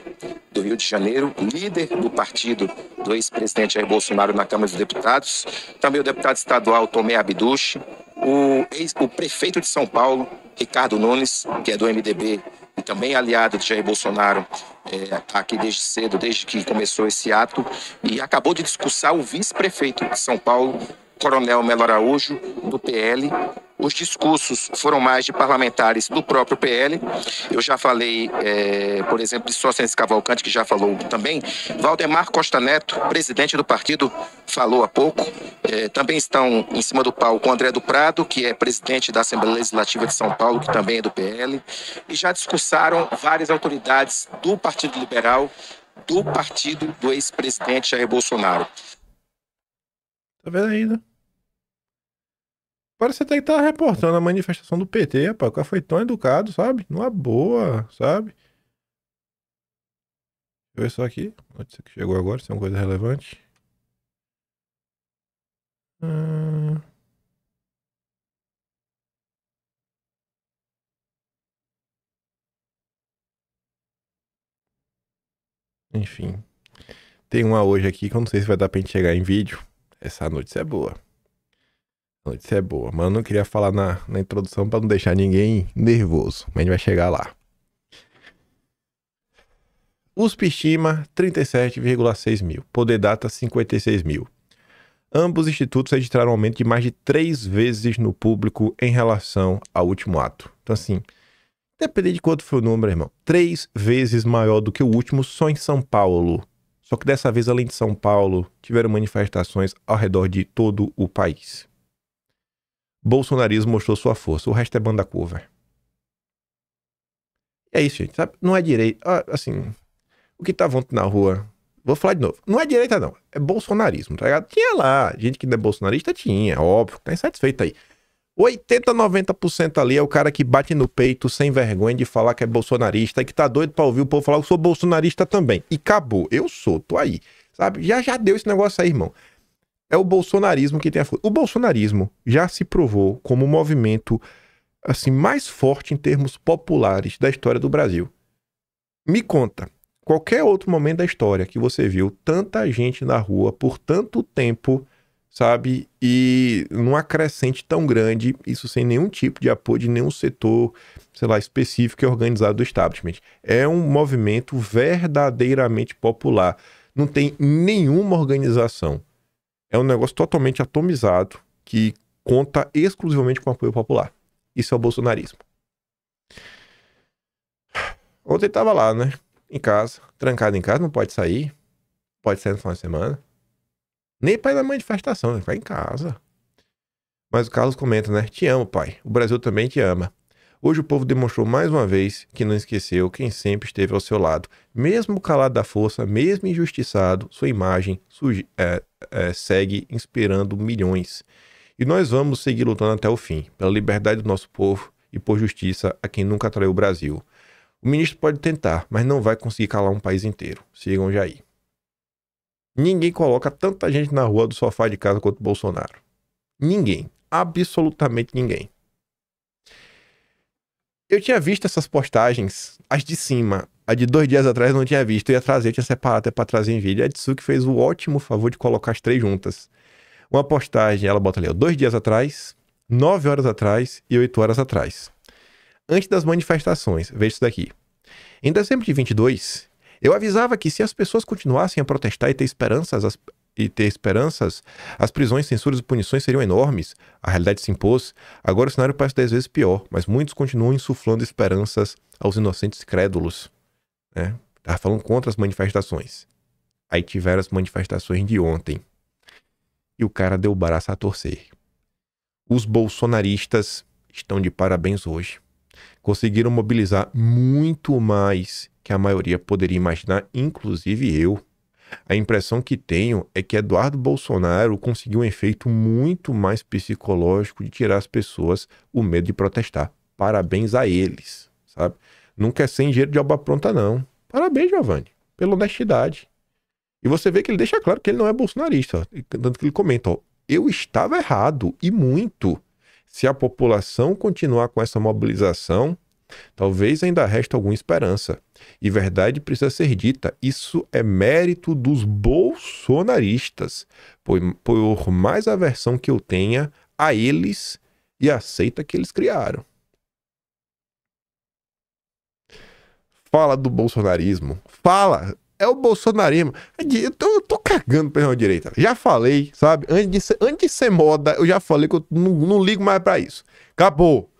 do Rio de Janeiro, líder do partido do ex-presidente Jair Bolsonaro na Câmara dos Deputados, também o deputado estadual Tomé Abduch, o prefeito de São Paulo, Ricardo Nunes, que é do MDB e também aliado de Jair Bolsonaro, aqui desde cedo, desde que começou esse ato, e acabou de discursar o vice-prefeito de São Paulo, Coronel Melo Araújo, do PL. Os discursos foram mais de parlamentares do próprio PL. Eu já falei, por exemplo, de Sóstenes Cavalcante, que já falou também. Valdemar Costa Neto, presidente do partido, falou há pouco. Também estão em cima do palco o André do Prado, que é presidente da Assembleia Legislativa de São Paulo, que também é do PL. E já discursaram várias autoridades do Partido Liberal, do partido do ex-presidente Jair Bolsonaro. Tá vendo ainda? Parece até que tá reportando a manifestação do PT, rapaz. O cara foi tão educado, sabe? Numa boa, sabe? Deixa eu ver só aqui. Notícia que chegou agora, se é uma coisa relevante. Hum... Enfim. Tem uma hoje aqui que eu não sei se vai dar pra gente chegar em vídeo. Essa notícia é boa. A notícia é boa. Mas eu não queria falar na introdução pra não deixar ninguém nervoso. Mas a gente vai chegar lá. USP estima 37,6 mil. Poder Data 56 mil. Ambos os institutos registraram um aumento de mais de 3 vezes no público em relação ao último ato. Então assim, depende de quanto foi o número, irmão. 3 vezes maior do que o último só em São Paulo. Só que dessa vez, além de São Paulo, tiveram manifestações ao redor de todo o país. Bolsonarismo mostrou sua força. O resto é banda cover. É isso, gente. Sabe? Não é direita. Assim, o que tava ontem na rua... Vou falar de novo. Não é direita, não. É bolsonarismo, tá ligado? Tinha lá. Gente que não é bolsonarista, tinha. Óbvio. Tá insatisfeito aí. 80, 90% ali é o cara que bate no peito sem vergonha de falar que é bolsonarista e que tá doido pra ouvir o povo falar que eu sou bolsonarista também. E acabou. Eu sou. Tô aí. Sabe? Já deu esse negócio aí, irmão. É o bolsonarismo que tem a força. O bolsonarismo já se provou como o movimento assim, mais forte em termos populares da história do Brasil. Me conta. Qualquer outro momento da história que você viu tanta gente na rua por tanto tempo, sabe? E numa crescente tão grande, isso sem nenhum tipo de apoio de nenhum setor, sei lá, específico e organizado do establishment. É um movimento verdadeiramente popular. Não tem nenhuma organização. É um negócio totalmente atomizado que conta exclusivamente com apoio popular. Isso é o bolsonarismo. Ontem estava lá, né? Em casa, trancado em casa, não pode sair. Pode sair no final de semana. Nem para ir na manifestação, né? Vai em casa. Mas o Carlos comenta, né? Te amo, pai. O Brasil também te ama. Hoje o povo demonstrou mais uma vez que não esqueceu quem sempre esteve ao seu lado. Mesmo calado da força, mesmo injustiçado, sua imagem segue inspirando milhões. E nós vamos seguir lutando até o fim, pela liberdade do nosso povo e por justiça a quem nunca traiu o Brasil. O ministro pode tentar, mas não vai conseguir calar um país inteiro. Sigam Jair. Ninguém coloca tanta gente na rua do sofá de casa quanto o Bolsonaro. Ninguém. Absolutamente ninguém. Eu tinha visto essas postagens, as de cima. A de 2 dias atrás eu não tinha visto. Eu ia trazer, tinha separado até pra trazer em vídeo. A Tsuki fez o ótimo favor de colocar as 3 juntas. Uma postagem, ela bota ali, ó, 2 dias atrás, 9 horas atrás e 8 horas atrás. Antes das manifestações, veja isso daqui. Em dezembro de 22, eu avisava que se as pessoas continuassem a protestar e ter esperanças, as prisões, censuras e punições seriam enormes. A realidade se impôs. Agora o cenário parece 10 vezes pior, mas muitos continuam insuflando esperanças aos inocentes crédulos. Né? Tava falando contra as manifestações. Aí tiveram as manifestações de ontem. E o cara deu o braço a torcer. Os bolsonaristas estão de parabéns hoje. Conseguiram mobilizar muito mais que a maioria poderia imaginar, inclusive eu. A impressão que tenho é que Eduardo Bolsonaro conseguiu um efeito muito mais psicológico de tirar as pessoas o medo de protestar. Parabéns a eles, sabe? Não quer ser engenheiro de obra pronta, não. Parabéns, Giovanni, pela honestidade. E você vê que ele deixa claro que ele não é bolsonarista. Tanto que ele comenta, ó, eu estava errado, e muito. Se a população continuar com essa mobilização, talvez ainda reste alguma esperança. E verdade precisa ser dita, isso é mérito dos bolsonaristas. Por mais aversão que eu tenha a eles e a seita que eles criaram. Fala do bolsonarismo. Fala! É o bolsonarismo. Eu tô cagando pra direita. Já falei, sabe? Antes de ser moda, eu já falei que eu não ligo mais pra isso. Acabou.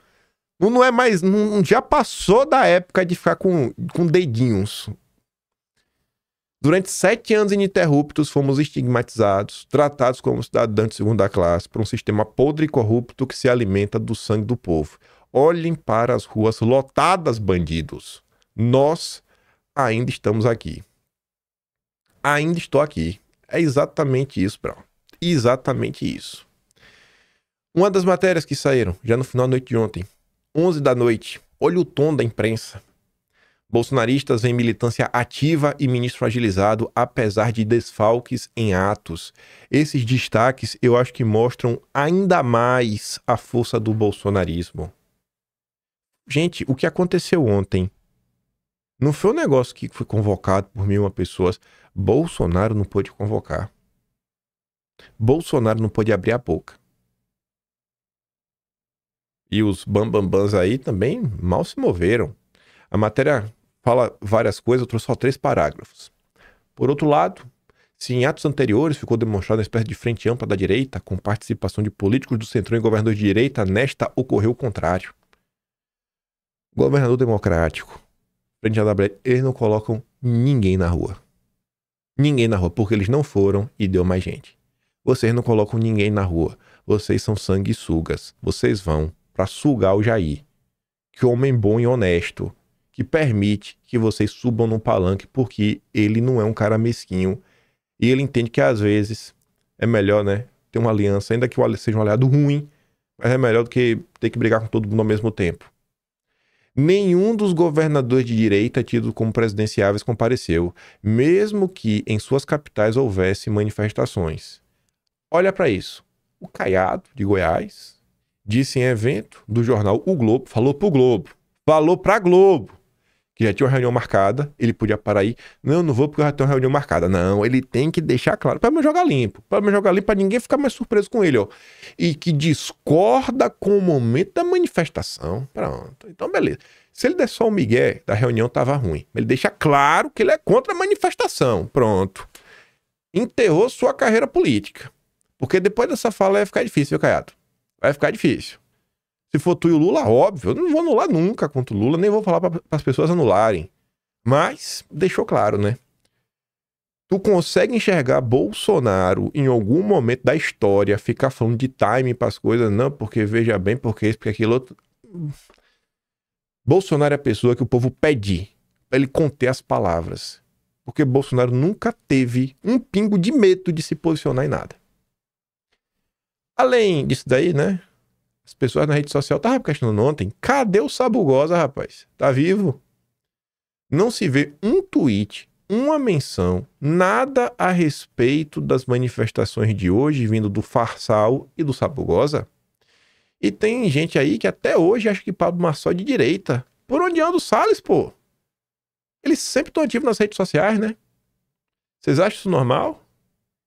Não é mais... já passou da época de ficar com dedinhos. Durante 7 anos ininterruptos, fomos estigmatizados, tratados como cidadãos de segunda classe, por um sistema podre e corrupto que se alimenta do sangue do povo. Olhem para as ruas lotadas, bandidos. Nós ainda estamos aqui. Ainda estou aqui. É exatamente isso, Brown. Exatamente isso. Uma das matérias que saíram, já no final da noite de ontem, 11 da noite, olha o tom da imprensa. Bolsonaristas veem militância ativa e ministro fragilizado, apesar de desfalques em atos. Esses destaques, eu acho que mostram ainda mais a força do bolsonarismo. Gente, o que aconteceu ontem Não foi um negócio que foi convocado por 1.001 pessoas. Bolsonaro não pôde convocar. Bolsonaro não pôde abrir a boca. E os bambambãs aí também mal se moveram. A matéria fala várias coisas, eu trouxe só 3 parágrafos. Por outro lado, se em atos anteriores ficou demonstrada uma espécie de frente ampla da direita, com participação de políticos do centrão e governadores de direita, nesta ocorreu o contrário. Governador democrático, frente à WL, eles não colocam ninguém na rua. Ninguém na rua, porque eles não foram e deu mais gente. Vocês não colocam ninguém na rua. Vocês são sanguessugas. Vocês vão para sugar o Jair. Que homem bom e honesto, que permite que vocês subam no palanque, porque ele não é um cara mesquinho. E ele entende que às vezes é melhor, né, ter uma aliança, ainda que seja um aliado ruim, mas é melhor do que ter que brigar com todo mundo ao mesmo tempo. Nenhum dos governadores de direita tidos como presidenciáveis compareceu, mesmo que em suas capitais houvesse manifestações. Olha para isso. O Caiado, de Goiás, disse em evento do jornal O Globo, falou pro Globo, falou pra Globo, que já tinha uma reunião marcada, ele podia parar aí. Não vou porque eu já tenho uma reunião marcada. Não, ele tem que deixar claro, para me jogar limpo, para ninguém ficar mais surpreso com ele, ó. E que discorda com o momento da manifestação. Pronto, então beleza. Se ele der só o migué, da reunião tava ruim. Ele deixa claro que ele é contra a manifestação. Pronto. Enterrou sua carreira política. Porque depois dessa fala vai ficar difícil, viu, Caiado? Vai ficar difícil. Se for tu e o Lula, óbvio, eu não vou anular nunca contra o Lula, nem vou falar para as pessoas anularem. Mas deixou claro, né? Tu consegue enxergar Bolsonaro em algum momento da história ficar falando de timing para as coisas? Não, porque veja bem, porque isso, porque aquilo outro. Bolsonaro é a pessoa que o povo pede para ele conter as palavras. Porque Bolsonaro nunca teve um pingo de medo de se posicionar em nada. Além disso daí, né? As pessoas na rede social estavam questionando ontem. Cadê o Sabugosa, rapaz? Tá vivo? Não se vê um tweet, uma menção, nada a respeito das manifestações de hoje vindo do Farsal e do Sabugosa. E tem gente aí que até hoje acha que Pablo Marçal é de direita. Por onde anda o Salles, pô? Eles sempre estão ativos nas redes sociais, né? Vocês acham isso normal?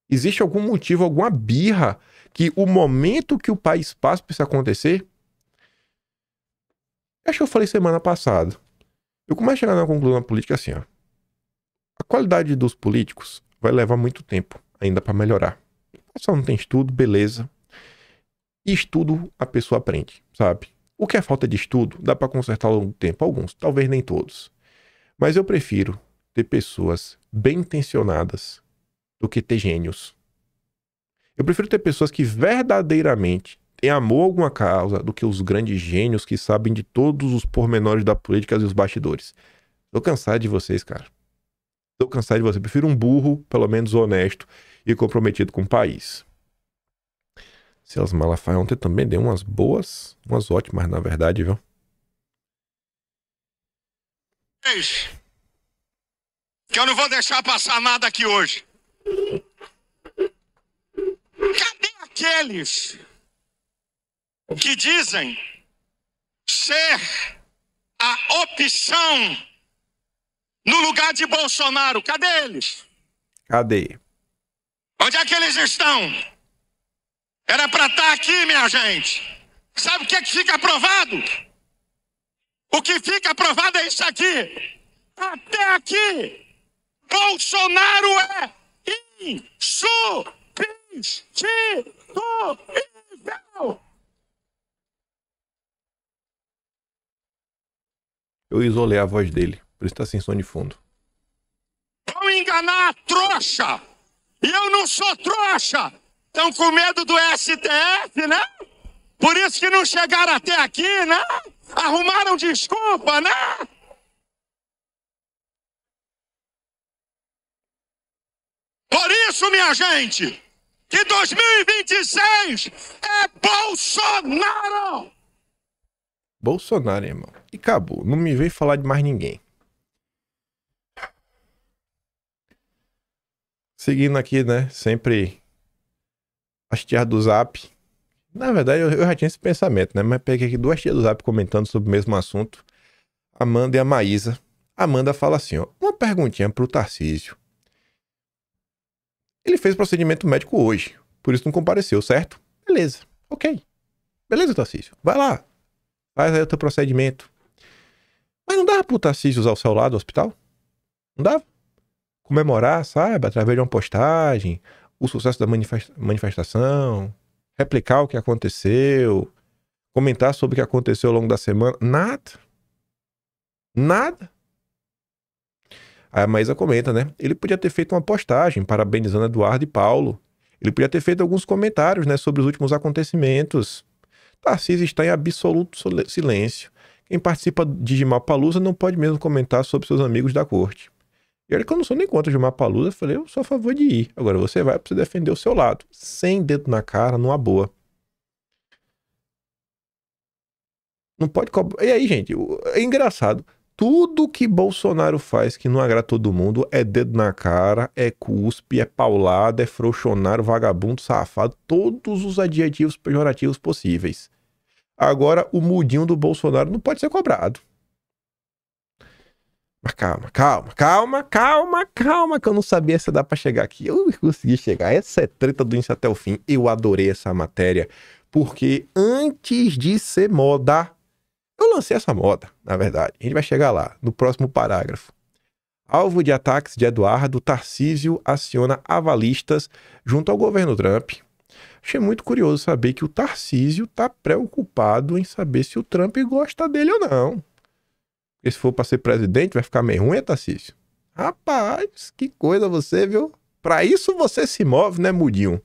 Existe algum motivo, alguma birra que o momento que o país passa para isso acontecer? Acho que eu falei semana passada. Eu começo a chegar na conclusão política assim, ó. A qualidade dos políticos vai levar muito tempo ainda para melhorar. Só não tem estudo, beleza. E estudo a pessoa aprende, sabe? O que é falta de estudo dá para consertar ao longo do tempo. Alguns, talvez nem todos. Mas eu prefiro ter pessoas bem intencionadas do que ter gênios. Eu prefiro ter pessoas que verdadeiramente têm amor a alguma causa do que os grandes gênios que sabem de todos os pormenores da política e os bastidores. Tô cansado de vocês, cara. Tô cansado de vocês. Eu prefiro um burro, pelo menos honesto e comprometido com o país. Celso Malafaia ontem também deu umas boas, umas ótimas, na verdade, viu? Que eu não vou deixar passar nada aqui hoje. Cadê aqueles que dizem ser a opção no lugar de Bolsonaro? Cadê eles? Cadê? Onde é que eles estão? Era para estar aqui, minha gente. Sabe o que é que fica aprovado? O que fica aprovado é isso aqui. Até aqui, Bolsonaro é insubstituível. Eu isolei a voz dele, por isso tá sem som de fundo. Vão enganar a trouxa. E eu não sou trouxa. Estão com medo do STF, né? Por isso que não chegaram até aqui, né? Arrumaram desculpa, né? Por isso, minha gente, que 2026 é Bolsonaro! Bolsonaro, irmão. E acabou. Não me veio falar de mais ninguém. Seguindo aqui, né? Sempre as tias do Zap. Na verdade, eu já tinha esse pensamento, né? Mas peguei aqui 2 tias do Zap comentando sobre o mesmo assunto. Amanda e a Maísa. Amanda fala assim, ó, uma perguntinha pro Tarcísio. Ele fez procedimento médico hoje, por isso não compareceu, certo? Beleza, ok. Beleza, Tarcísio, vai lá, faz aí o teu procedimento. Mas não dava pro Tarcísio usar o celular do hospital? Não dava? Comemorar, sabe, através de uma postagem, o sucesso da manifestação, replicar o que aconteceu, comentar sobre o que aconteceu ao longo da semana. Nada. Nada. Aí a Maísa comenta, né? Ele podia ter feito uma postagem parabenizando Eduardo e Paulo. Ele podia ter feito alguns comentários, né, sobre os últimos acontecimentos. Tarcísio está em absoluto silêncio. Quem participa de Gilmar-Palusa não pode mesmo comentar sobre seus amigos da corte. E olha que eu não sou nem contra Gilmar-Palusa, eu falei, eu sou a favor de ir. Agora você vai pra você defender o seu lado. Sem dedo na cara, numa boa. Não pode cobrar. E aí, gente, é engraçado. Tudo que Bolsonaro faz que não agrada todo mundo é dedo na cara, é cuspe, é paulada, é frouxonário, vagabundo, safado. Todos os adjetivos pejorativos possíveis. Agora, o mudinho do Bolsonaro não pode ser cobrado. Mas calma, que eu não sabia se dá pra chegar aqui. Eu consegui chegar. Essa é treta do início até o fim. Eu adorei essa matéria, porque antes de ser moda, eu lancei essa moda, na verdade. A gente vai chegar lá, no próximo parágrafo. Alvo de ataques de Eduardo, Tarcísio aciona avalistas junto ao governo Trump. Achei muito curioso saber que o Tarcísio tá preocupado em saber se o Trump gosta dele ou não. E se for pra ser presidente, vai ficar meio ruim, Tarcísio? Rapaz, que coisa você, viu? Pra isso você se move, né, mudinho?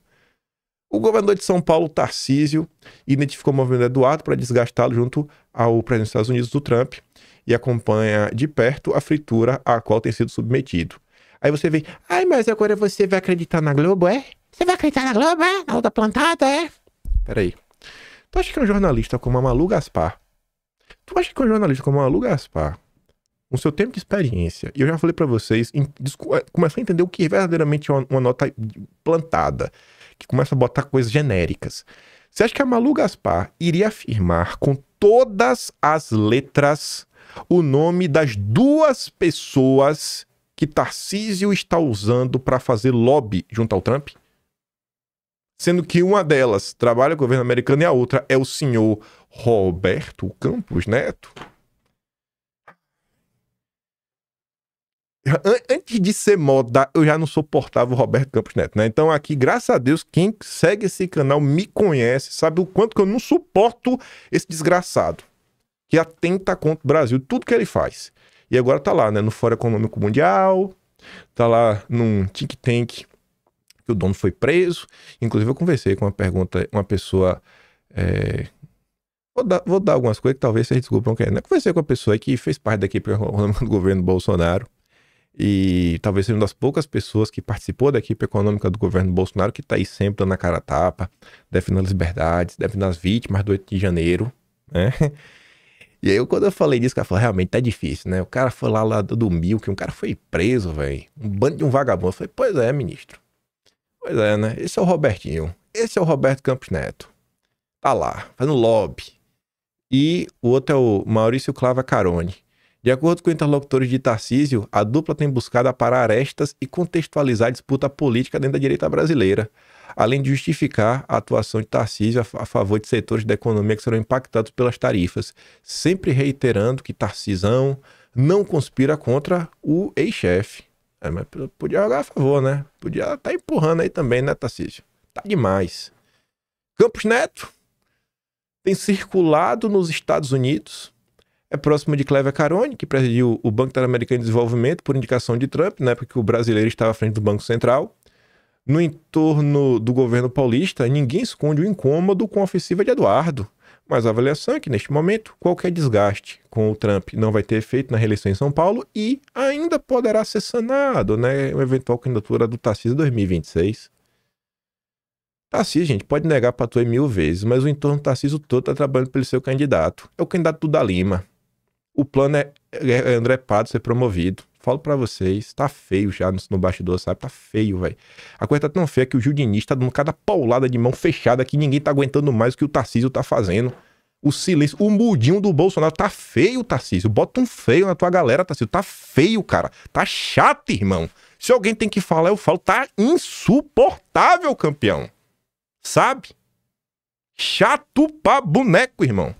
O governador de São Paulo, Tarcísio, identificou o movimento Eduardo para desgastá-lo junto ao presidente dos Estados Unidos, do Trump, e acompanha de perto a fritura a qual tem sido submetido. Aí você vem, ai, mas agora você vai acreditar na Globo, é? Você vai acreditar na Globo, é? Na outra plantada, é? Peraí. Tu acha que um jornalista como a Malu Gaspar, com seu tempo de experiência, e eu já falei pra vocês, começar a entender o que é verdadeiramente uma nota plantada, que começa a botar coisas genéricas. Você acha que a Malu Gaspar iria afirmar com todas as letras o nome das duas pessoas que Tarcísio está usando para fazer lobby junto ao Trump? Sendo que uma delas trabalha no governo americano e a outra é o senhor Roberto Campos Neto. Antes de ser moda, eu já não suportava o Roberto Campos Neto, né? Então aqui, graças a Deus, quem segue esse canal me conhece, sabe o quanto que eu não suporto esse desgraçado, que atenta contra o Brasil, tudo que ele faz. E agora tá lá, né? No Fórum Econômico Mundial, tá lá num think tank, que o dono foi preso. Inclusive eu conversei com uma pessoa... Vou dar algumas coisas que talvez vocês desculpam que é, né? Conversei com uma pessoa que fez parte da equipe do governo Bolsonaro. E talvez seja uma das poucas pessoas que participou da equipe econômica do governo Bolsonaro, que tá aí sempre dando a cara a tapa, defendendo as liberdades, defendendo as vítimas do 8 de janeiro, né? E aí, quando eu falei disso, o cara falou, realmente tá difícil, né? O cara foi lá do Milk, um cara foi preso, velho. Um bando de um vagabundo. Eu falei, pois é, ministro. Pois é, né? Esse é o Robertinho. Esse é o Roberto Campos Neto. Tá lá, fazendo lobby. E o outro é o Maurício Clava Carone. De acordo com interlocutores de Tarcísio, a dupla tem buscado aparar arestas e contextualizar a disputa política dentro da direita brasileira, além de justificar a atuação de Tarcísio a favor de setores da economia que serão impactados pelas tarifas, sempre reiterando que Tarcisão não conspira contra o ex-chefe. Mas podia jogar a favor, né? Podia estar empurrando aí também, né, Tarcísio? Tá demais. Campos Neto tem circulado nos Estados Unidos. É próximo de Clévia Carone, que presidiu o Banco Interamericano de Desenvolvimento por indicação de Trump, na época que o brasileiro estava à frente do Banco Central. No entorno do governo paulista, ninguém esconde o incômodo com a ofensiva de Eduardo. Mas a avaliação é que, neste momento, qualquer desgaste com o Trump não vai ter efeito na reeleição em São Paulo e ainda poderá ser sanado, né? Uma eventual candidatura do Tarcísio em 2026. Tarcísio, gente, pode negar para tu 1000 vezes, mas o entorno do Tarcísio todo tá trabalhando pelo seu candidato. É o candidato da Lima. O plano é André Prado ser promovido. Falo pra vocês, tá feio já no bastidor, sabe? Tá feio, velho. A coisa tá tão feia que o Gil Diniz tá dando cada paulada de mão fechada que ninguém tá aguentando mais o que o Tarcísio tá fazendo. O silêncio, o mudinho do Bolsonaro tá feio, Tarcísio. Bota um feio na tua galera, Tarcísio. Tá feio, cara. Tá chato, irmão. Se alguém tem que falar, eu falo. Tá insuportável, campeão. Sabe? Chato pra boneco, irmão.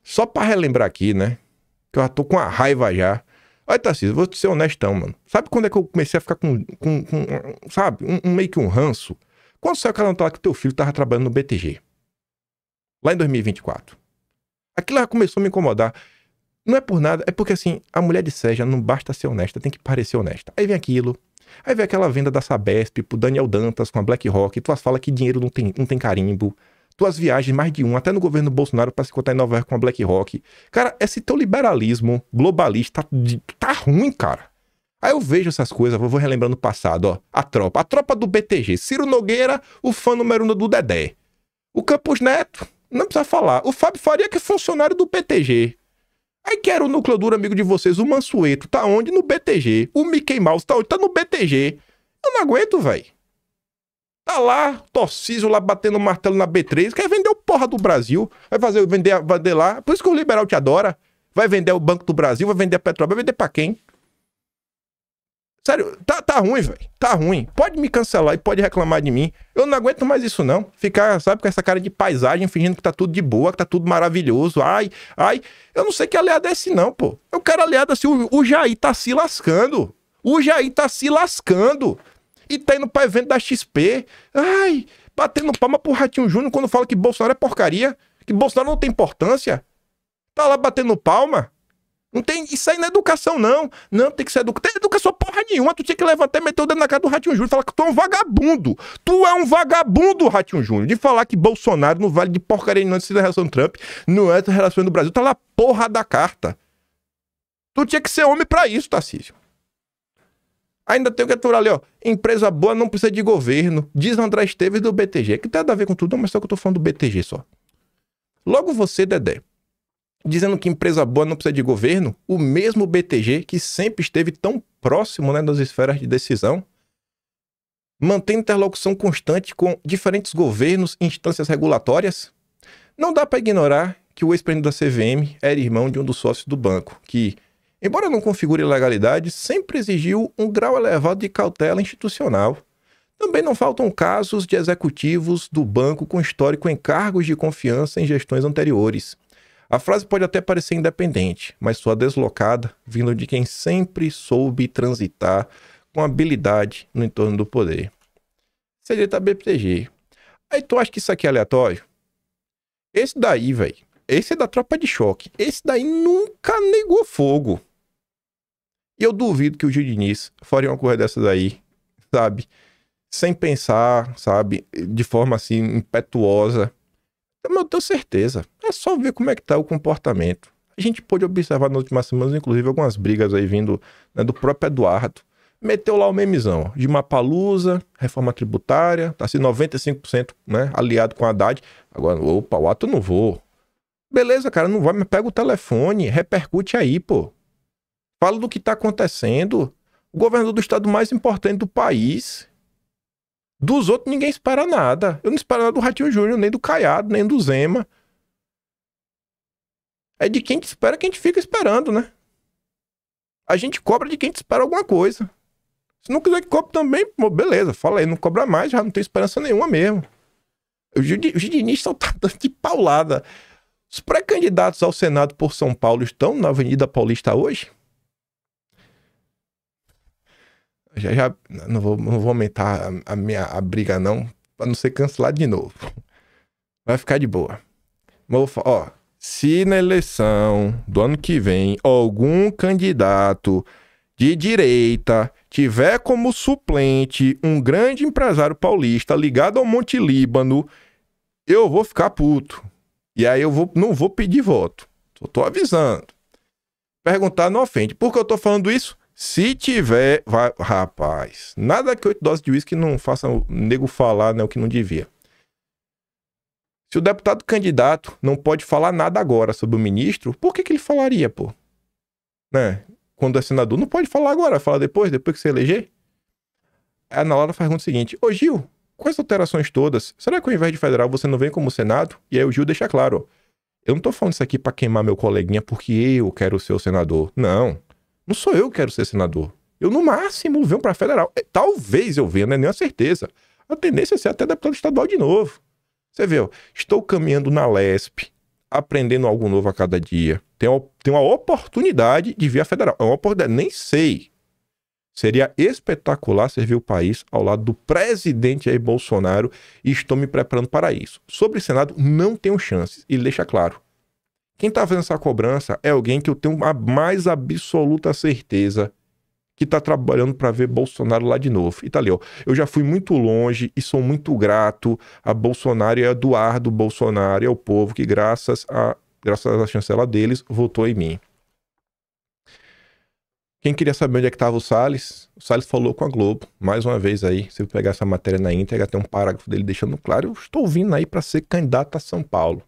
Só pra relembrar aqui, né? Que eu já tô com a raiva já. Olha, Tarcísio, vou te ser honestão, mano. Sabe quando é que eu comecei a ficar com sabe? Meio que um ranço? Quando saiu aquela nota que teu filho tava trabalhando no BTG. Lá em 2024. Aquilo já começou a me incomodar. Não é por nada, é porque assim, a mulher de Sérgio não basta ser honesta, tem que parecer honesta. Aí vem aquilo. Aí vem aquela venda da Sabesp pro Daniel Dantas com a BlackRock. Tu fala que dinheiro não tem carimbo. Tuas viagens, mais de até no governo Bolsonaro pra se contar em Nova York com a BlackRock. Cara, esse teu liberalismo globalista tá ruim, cara. Aí eu vejo essas coisas, vou relembrando o passado, ó. A tropa do BTG. Ciro Nogueira, o fã número 1 do Dedé. O Campos Neto, não precisa falar. O Fábio Faria, que é funcionário do BTG. Aí que era o núcleo duro amigo de vocês, o Mansueto, tá onde? No BTG. O Mickey Mouse tá onde? Tá no BTG. Eu não aguento, velho. Tá lá, Tarcísio lá batendo martelo na B3, quer vender o porra do Brasil, vai vender lá, por isso que o liberal te adora, vai vender o Banco do Brasil, vai vender a Petrobras, vai vender pra quem? Sério, tá ruim, velho, tá ruim, pode me cancelar e pode reclamar de mim, eu não aguento mais isso não, ficar, sabe, com essa cara de paisagem, fingindo que tá tudo de boa, que tá tudo maravilhoso, ai, eu não sei que aliado é esse não, pô, eu quero aliado assim, o Jair tá se lascando, e tá indo pra evento da XP. Ai, batendo palma pro Ratinho Júnior quando fala que Bolsonaro é porcaria. Que Bolsonaro não tem importância. Tá lá batendo palma. Não tem... Isso aí não é educação, não. Não, tem que ser educação. Tem educação porra nenhuma. Tu tinha que levantar e meter o dedo na cara do Ratinho Júnior e falar que tu é um vagabundo. Tu é um vagabundo, Ratinho Júnior. De falar que Bolsonaro não vale de porcaria nenhuma da relação Trump. Não é da relação do Brasil. Tá lá porra da carta. Tu tinha que ser homem pra isso, Tarcísio. Ainda tem o que aturar ali, ó. Empresa boa não precisa de governo. Diz André Esteves do BTG. Que tem nada a ver com tudo, mas só que eu tô falando do BTG só. Logo você, Dedé, dizendo que empresa boa não precisa de governo, o mesmo BTG que sempre esteve tão próximo, né, das esferas de decisão, mantém interlocução constante com diferentes governos e instâncias regulatórias. Não dá para ignorar que o ex-presidente da CVM era irmão de um dos sócios do banco, que, embora não configure ilegalidade, sempre exigiu um grau elevado de cautela institucional. Também não faltam casos de executivos do banco com histórico em cargos de confiança em gestões anteriores. A frase pode até parecer independente, mas soa deslocada, vindo de quem sempre soube transitar com habilidade no entorno do poder. Seria da BTG. Aí tu acha que isso aqui é aleatório? Esse daí, velho, esse é da tropa de choque. Esse daí nunca negou fogo. E eu duvido que o Gil Diniz faria uma coisa dessa daí, sabe? Sem pensar, sabe? De forma assim, impetuosa. Mas eu tenho certeza. É só ver como é que tá o comportamento. A gente pôde observar nas últimas semanas, inclusive, algumas brigas aí vindo, né, do próprio Eduardo. Meteu lá o memezão de Mapalusa, reforma tributária, tá assim 95%, né, aliado com a Haddad. Agora, opa, o ato eu não vou. Beleza, cara, não vai, mas pega o telefone, repercute aí, pô. Fala do que tá acontecendo. O governador do estado mais importante do país. Dos outros ninguém espera nada. Eu não espero nada do Ratinho Júnior, nem do Caiado, nem do Zema. É de quem te espera que a gente fica esperando, né? A gente cobra de quem te espera alguma coisa. Se não quiser que cobre também, pô, beleza, fala aí, não cobra mais, já não tem esperança nenhuma mesmo. Os Diniz estão dando de paulada. Os pré-candidatos ao Senado por São Paulo estão na Avenida Paulista hoje? Já não vou aumentar a briga não, pra não ser cancelado de novo. Vai ficar de boa. Mas ó, se na eleição do ano que vem algum candidato de direita tiver como suplente um grande empresário paulista ligado ao Monte Líbano, eu vou ficar puto. E aí não vou pedir voto. Tô avisando. Perguntar não ofende. Por que eu tô falando isso? Se tiver... Rapaz, nada que 8 doses de uísque não faça o nego falar, né, o que não devia. Se o deputado candidato não pode falar nada agora sobre o ministro, por que ele falaria, pô? Né? Quando é senador, não pode falar agora, fala depois que você eleger. Aí a Ana Laura pergunta o seguinte: ô Gil, com as alterações todas, será que ao invés de federal você não vem como Senado? E aí o Gil deixa claro, ó, eu não tô falando isso aqui pra queimar meu coleguinha porque eu quero ser o senador. Não, não sou eu que quero ser senador. Eu, no máximo, venho pra federal. Talvez eu venha, não é nem a certeza. A tendência é ser até deputado estadual de novo. Você vê, ó, estou caminhando na LESP, aprendendo algo novo a cada dia. Tem uma oportunidade de vir a federal. É uma oportunidade, nem sei. Seria espetacular servir o país ao lado do presidente Jair Bolsonaro e estou me preparando para isso. Sobre o Senado, não tenho chances. E ele deixa claro. Quem está fazendo essa cobrança é alguém que eu tenho a mais absoluta certeza que está trabalhando para ver Bolsonaro lá de novo. E tá ali, ó. Eu já fui muito longe e sou muito grato a Bolsonaro e a Eduardo Bolsonaro e ao povo que, graças à chancela deles, votou em mim. Quem queria saber onde é que estava o Salles falou com a Globo. Mais uma vez aí, se eu pegar essa matéria na íntegra, tem um parágrafo dele deixando claro, eu estou vindo aí para ser candidato a São Paulo.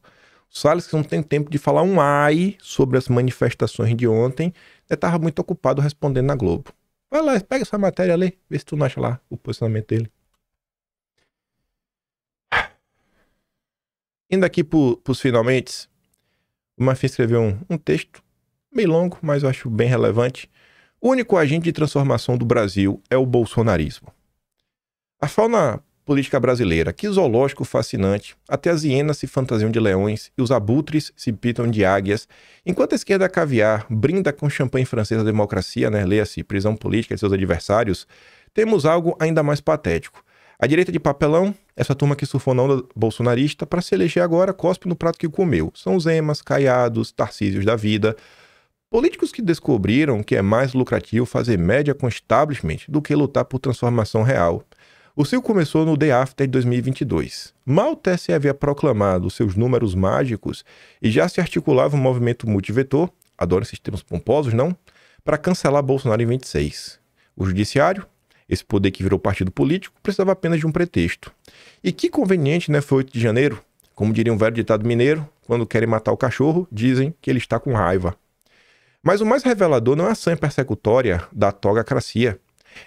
O Salles, que não tem tempo de falar um ai sobre as manifestações de ontem, estava muito ocupado respondendo na Globo. Vai lá, pega essa matéria ali, vê se tu não acha lá o posicionamento dele. Indo aqui pros finalmente, o Marfim escreveu um texto meio longo, mas eu acho bem relevante. O único agente de transformação do Brasil é o bolsonarismo. A fauna política brasileira, que zoológico fascinante, até as hienas se fantasiam de leões e os abutres se pintam de águias, enquanto a esquerda caviar brinda com champanhe francês da democracia, né, leia-se prisão política de seus adversários, temos algo ainda mais patético. A direita de papelão, essa turma que surfou na onda bolsonarista, para se eleger agora, cospe no prato que comeu. São os Emas, Caiados, Tarcísios da vida, políticos que descobriram que é mais lucrativo fazer média com establishment do que lutar por transformação real. O ciclo começou no Day After de 2022. Mal o TSE havia proclamado seus números mágicos e já se articulava um movimento multivetor, adoro esses termos pomposos, não? Para cancelar Bolsonaro em 26. O judiciário, esse poder que virou partido político, precisava apenas de um pretexto. E que conveniente, né? Foi 8 de janeiro. Como diria um velho ditado mineiro, quando querem matar o cachorro, dizem que ele está com raiva. Mas o mais revelador não é a ação persecutória da togacracia.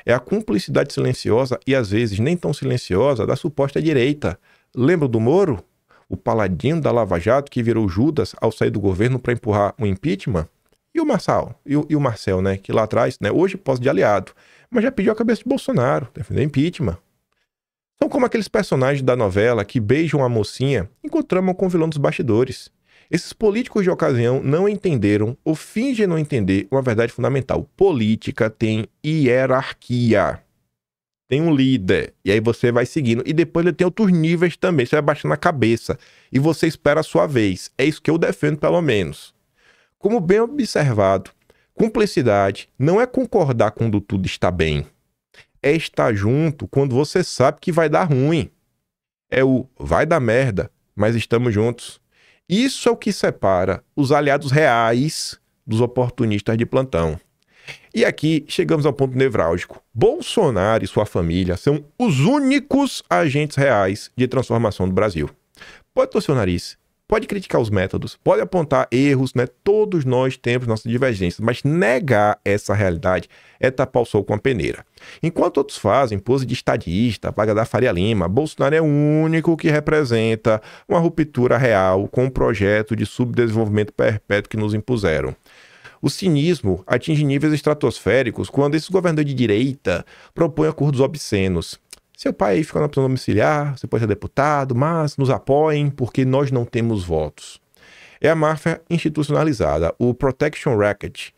É a cumplicidade silenciosa e às vezes nem tão silenciosa da suposta direita. Lembra do Moro? O paladino da Lava Jato que virou Judas ao sair do governo para empurrar um impeachment? E o Marçal? E o Marcel, né? Que lá atrás, né? Hoje posse de aliado, mas já pediu a cabeça de Bolsonaro, defendeu impeachment. São como aqueles personagens da novela que beijam a mocinha enquanto tramam com o vilão dos bastidores. Esses políticos de ocasião não entenderam ou fingem não entender uma verdade fundamental. Política tem hierarquia. Tem um líder. E aí você vai seguindo. E depois ele tem outros níveis também. Você vai baixando a cabeça. E você espera a sua vez. É isso que eu defendo, pelo menos. Como bem observado, cumplicidade não é concordar quando tudo está bem. É estar junto quando você sabe que vai dar ruim. É o vai dar merda, mas estamos juntos. Isso é o que separa os aliados reais dos oportunistas de plantão. E aqui chegamos ao ponto nevrálgico. Bolsonaro e sua família são os únicos agentes reais de transformação do Brasil. Pode torcer o nariz, pode criticar os métodos, pode apontar erros, né? Todos nós temos nossas divergências, mas negar essa realidade é tapar o sol com a peneira. Enquanto outros fazem pose de estadista, paga da Faria Lima, Bolsonaro é o único que representa uma ruptura real com o projeto de subdesenvolvimento perpétuo que nos impuseram. O cinismo atinge níveis estratosféricos quando esses governadores de direita propõem acordos obscenos. Seu pai aí fica na prisão domiciliar, você pode ser deputado, mas nos apoiem porque nós não temos votos. É a máfia institucionalizada, o protection racket.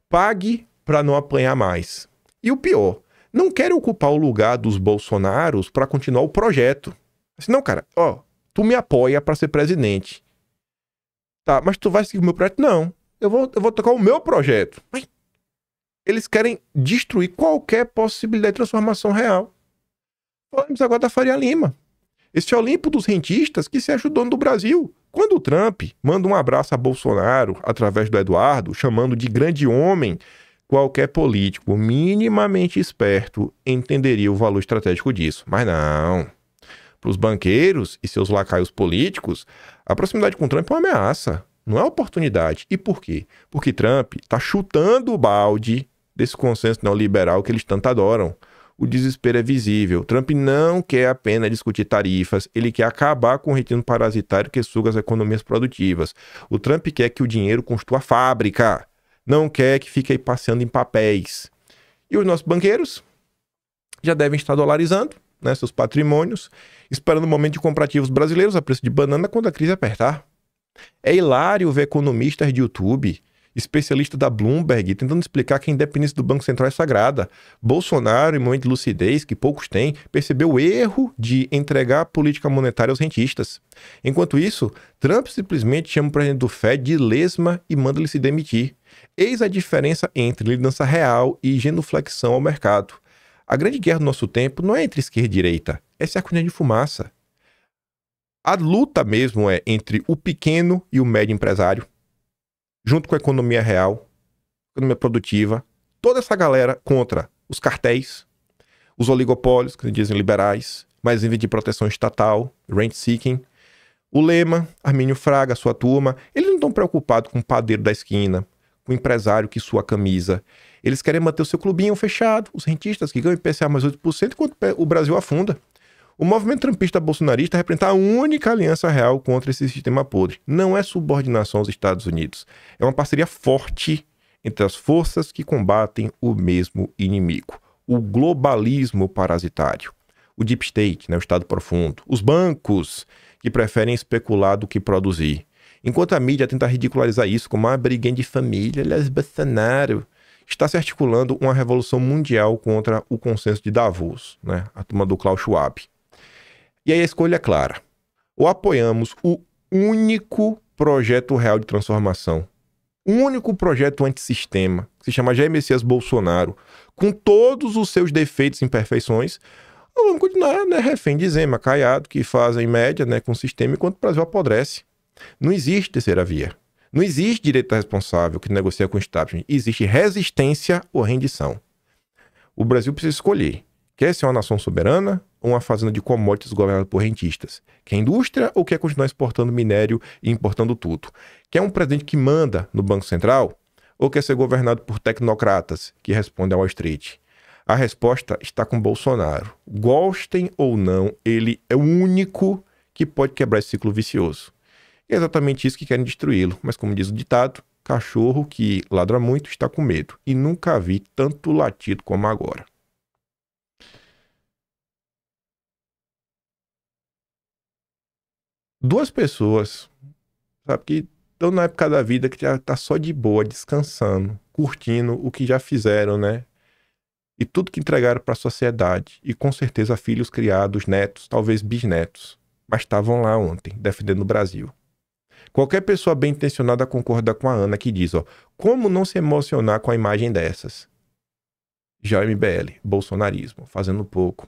Pague para não apanhar mais. E o pior, não querem ocupar o lugar dos Bolsonaros para continuar o projeto. Assim, não, cara, ó, tu me apoia para ser presidente. Tá, mas tu vai seguir o meu projeto? Não. Eu vou tocar o meu projeto. Eles querem destruir qualquer possibilidade de transformação real. Falamos agora da Faria Lima. Esse Olimpo dos rentistas que se acha o dono do Brasil. Quando o Trump manda um abraço a Bolsonaro através do Eduardo, chamando de grande homem, qualquer político minimamente esperto entenderia o valor estratégico disso. Mas não. Para os banqueiros e seus lacaios políticos, a proximidade com o Trump é uma ameaça. Não é oportunidade. E por quê? Porque Trump está chutando o balde desse consenso neoliberal que eles tanto adoram. O desespero é visível. Trump não quer apenas discutir tarifas, ele quer acabar com o ritmo parasitário que suga as economias produtivas. O Trump quer que o dinheiro construa fábrica, não quer que fique aí passeando em papéis. E os nossos banqueiros já devem estar dolarizando, né, seus patrimônios, esperando o momento de comprar ativos brasileiros a preço de banana quando a crise apertar. É hilário ver economistas de YouTube, especialista da Bloomberg, tentando explicar que a independência do Banco Central é sagrada. Bolsonaro, em momento de lucidez que poucos têm, percebeu o erro de entregar a política monetária aos rentistas. Enquanto isso, Trump simplesmente chama o presidente do Fed de lesma e manda ele se demitir. Eis a diferença entre liderança real e genuflexão ao mercado. A grande guerra do nosso tempo não é entre esquerda e direita, essa é a cortina de fumaça. A luta mesmo é entre o pequeno e o médio empresário, junto com a economia real, economia produtiva, toda essa galera contra os cartéis, os oligopólios, que dizem liberais, mas em vez de proteção estatal, rent-seeking. O Lema, Armínio Fraga, sua turma, eles não estão preocupados com o padeiro da esquina, com o empresário que sua a camisa. Eles querem manter o seu clubinho fechado, os rentistas que ganham IPCA mais 8%, enquanto o Brasil afunda. O movimento trumpista bolsonarista representa a única aliança real contra esse sistema podre. Não é subordinação aos Estados Unidos. É uma parceria forte entre as forças que combatem o mesmo inimigo. O globalismo parasitário. O deep state, né, o Estado profundo. Os bancos, que preferem especular do que produzir. Enquanto a mídia tenta ridicularizar isso como uma briguinha de família, aliás, Bolsonaro está se articulando uma revolução mundial contra o consenso de Davos, né, a turma do Klaus Schwab. E aí a escolha é clara. Ou apoiamos o único projeto real de transformação, o único projeto antissistema, que se chama Jair Messias Bolsonaro, com todos os seus defeitos e imperfeições, ou vamos continuar, né, refém de Zema, Caiado, que fazem média, né, com o sistema enquanto o Brasil apodrece. Não existe terceira via. Não existe direita responsável que negocia com o establishment. Existe resistência ou rendição. O Brasil precisa escolher. Quer ser uma nação soberana ou uma fazenda de commodities governada por rentistas? Quer indústria ou quer continuar exportando minério e importando tudo? Quer um presidente que manda no Banco Central ou quer ser governado por tecnocratas que respondem ao Wall Street? A resposta está com Bolsonaro. Gostem ou não, ele é o único que pode quebrar esse ciclo vicioso. É exatamente isso que querem destruí-lo. Mas como diz o ditado, cachorro que ladra muito está com medo. E nunca vi tanto latido como agora. Duas pessoas, sabe, que estão na época da vida que já tá só de boa, descansando, curtindo o que já fizeram, né? E tudo que entregaram para a sociedade. E com certeza filhos criados, netos, talvez bisnetos. Mas estavam lá ontem, defendendo o Brasil. Qualquer pessoa bem intencionada concorda com a Ana que diz, ó, como não se emocionar com a imagem dessas? Já o MBL, bolsonarismo, fazendo pouco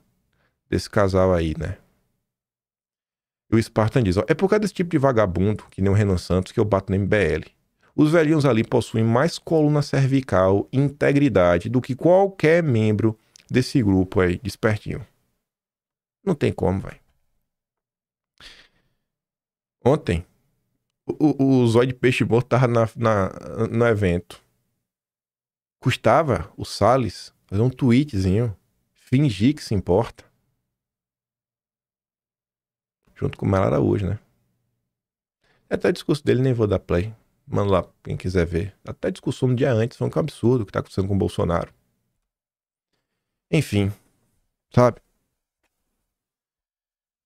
desse casal aí, né? E o Spartan diz, ó, é por causa desse tipo de vagabundo, que nem o Renan Santos, que eu bato no MBL. Os velhinhos ali possuem mais coluna cervical e integridade do que qualquer membro desse grupo aí, despertinho. Não tem como, velho. Ontem, o Zóio de Peixe Morto tava no evento. Custava o Salles fazer um tweetzinho, fingir que se importa. Junto com o Mara Araújo, né? Até o discurso dele nem vou dar play. Manda lá quem quiser ver. Até a discussão um dia antes foi um absurdo o que tá acontecendo com o Bolsonaro. Enfim, sabe?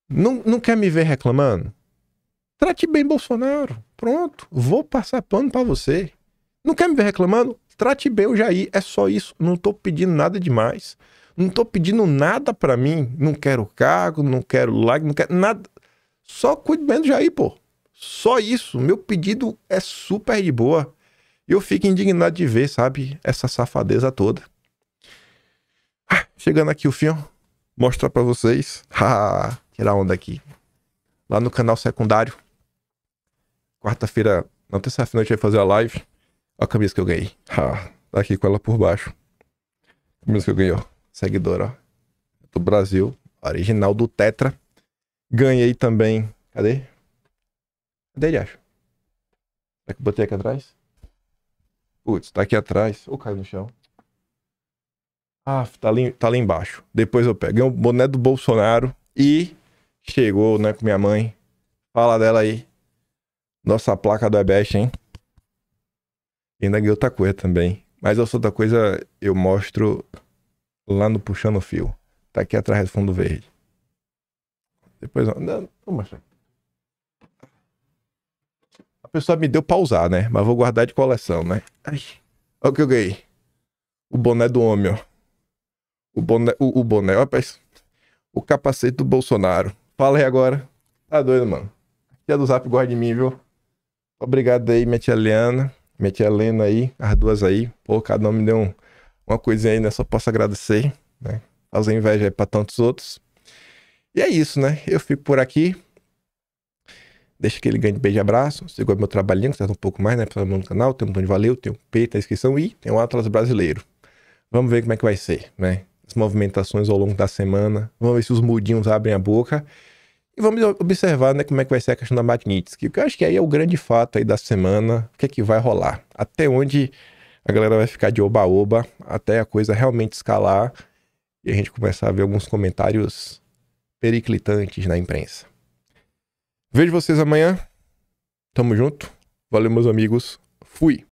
Não quer me ver reclamando? Trate bem Bolsonaro. Pronto. Vou passar pano pra você. Não quer me ver reclamando? Trate bem o Jair. É só isso. Não tô pedindo nada demais. Não tô pedindo nada pra mim. Não quero cargo, não quero like, não quero nada. Só cuide bem do Jair, pô. Só isso. Meu pedido é super de boa. E eu fico indignado de ver, sabe? Essa safadeza toda. Chegando aqui o fim, ó. Mostrar pra vocês. Tirar onda aqui. Lá no canal secundário. Quarta-feira, na terça-feira, a gente vai fazer a live. Olha a camisa que eu ganhei. Tá aqui com ela por baixo. A camisa que eu ganhei, ó. Seguidora, ó. Do Brasil. Original do Tetra. Ganhei também. Cadê? Cadê ele, acho? Será que eu botei aqui atrás? Putz, tá aqui atrás. Ou caiu no chão. Ah, tá ali embaixo. Depois eu peguei o boné do Bolsonaro e chegou, né, com minha mãe. Fala dela aí. Nossa placa do EBEST, hein? E ainda ganhei outra coisa também. Mas essa outra coisa eu mostro lá no Puxando o Fio. Tá aqui atrás do fundo verde. Depois, não vou mostrar. A pessoa me deu pra usar, né? Mas vou guardar de coleção, né? Ai. Olha o que eu ganhei. O boné do homem, ó. O boné, ó, rapaz. O capacete do Bolsonaro. Fala aí agora. Tá doido, mano. Tia do Zap gosta de mim, viu? Obrigado aí, minha tia Liana. Minha tia Helena aí. As duas aí. Pô, cada um me deu uma coisinha aí, né? Só posso agradecer, né? Fazer inveja aí pra tantos outros. E é isso, né? Eu fico por aqui. Deixa aquele grande beijo e abraço. Você gosta do meu trabalhinho, que tá um pouco mais, né? Pra no canal. Tem um botão de valeu, tem um peito, a inscrição e tem um Atlas brasileiro. Vamos ver como é que vai ser, né? As movimentações ao longo da semana. Vamos ver se os mudinhos abrem a boca. E vamos observar, né, como é que vai ser a questão da Magnitsky. Porque eu acho que aí é o grande fato aí da semana. O que é que vai rolar? Até onde a galera vai ficar de oba-oba. Até a coisa realmente escalar. E a gente começar a ver alguns comentários periclitantes na imprensa. Vejo vocês amanhã. Tamo junto. Valeu, meus amigos. Fui.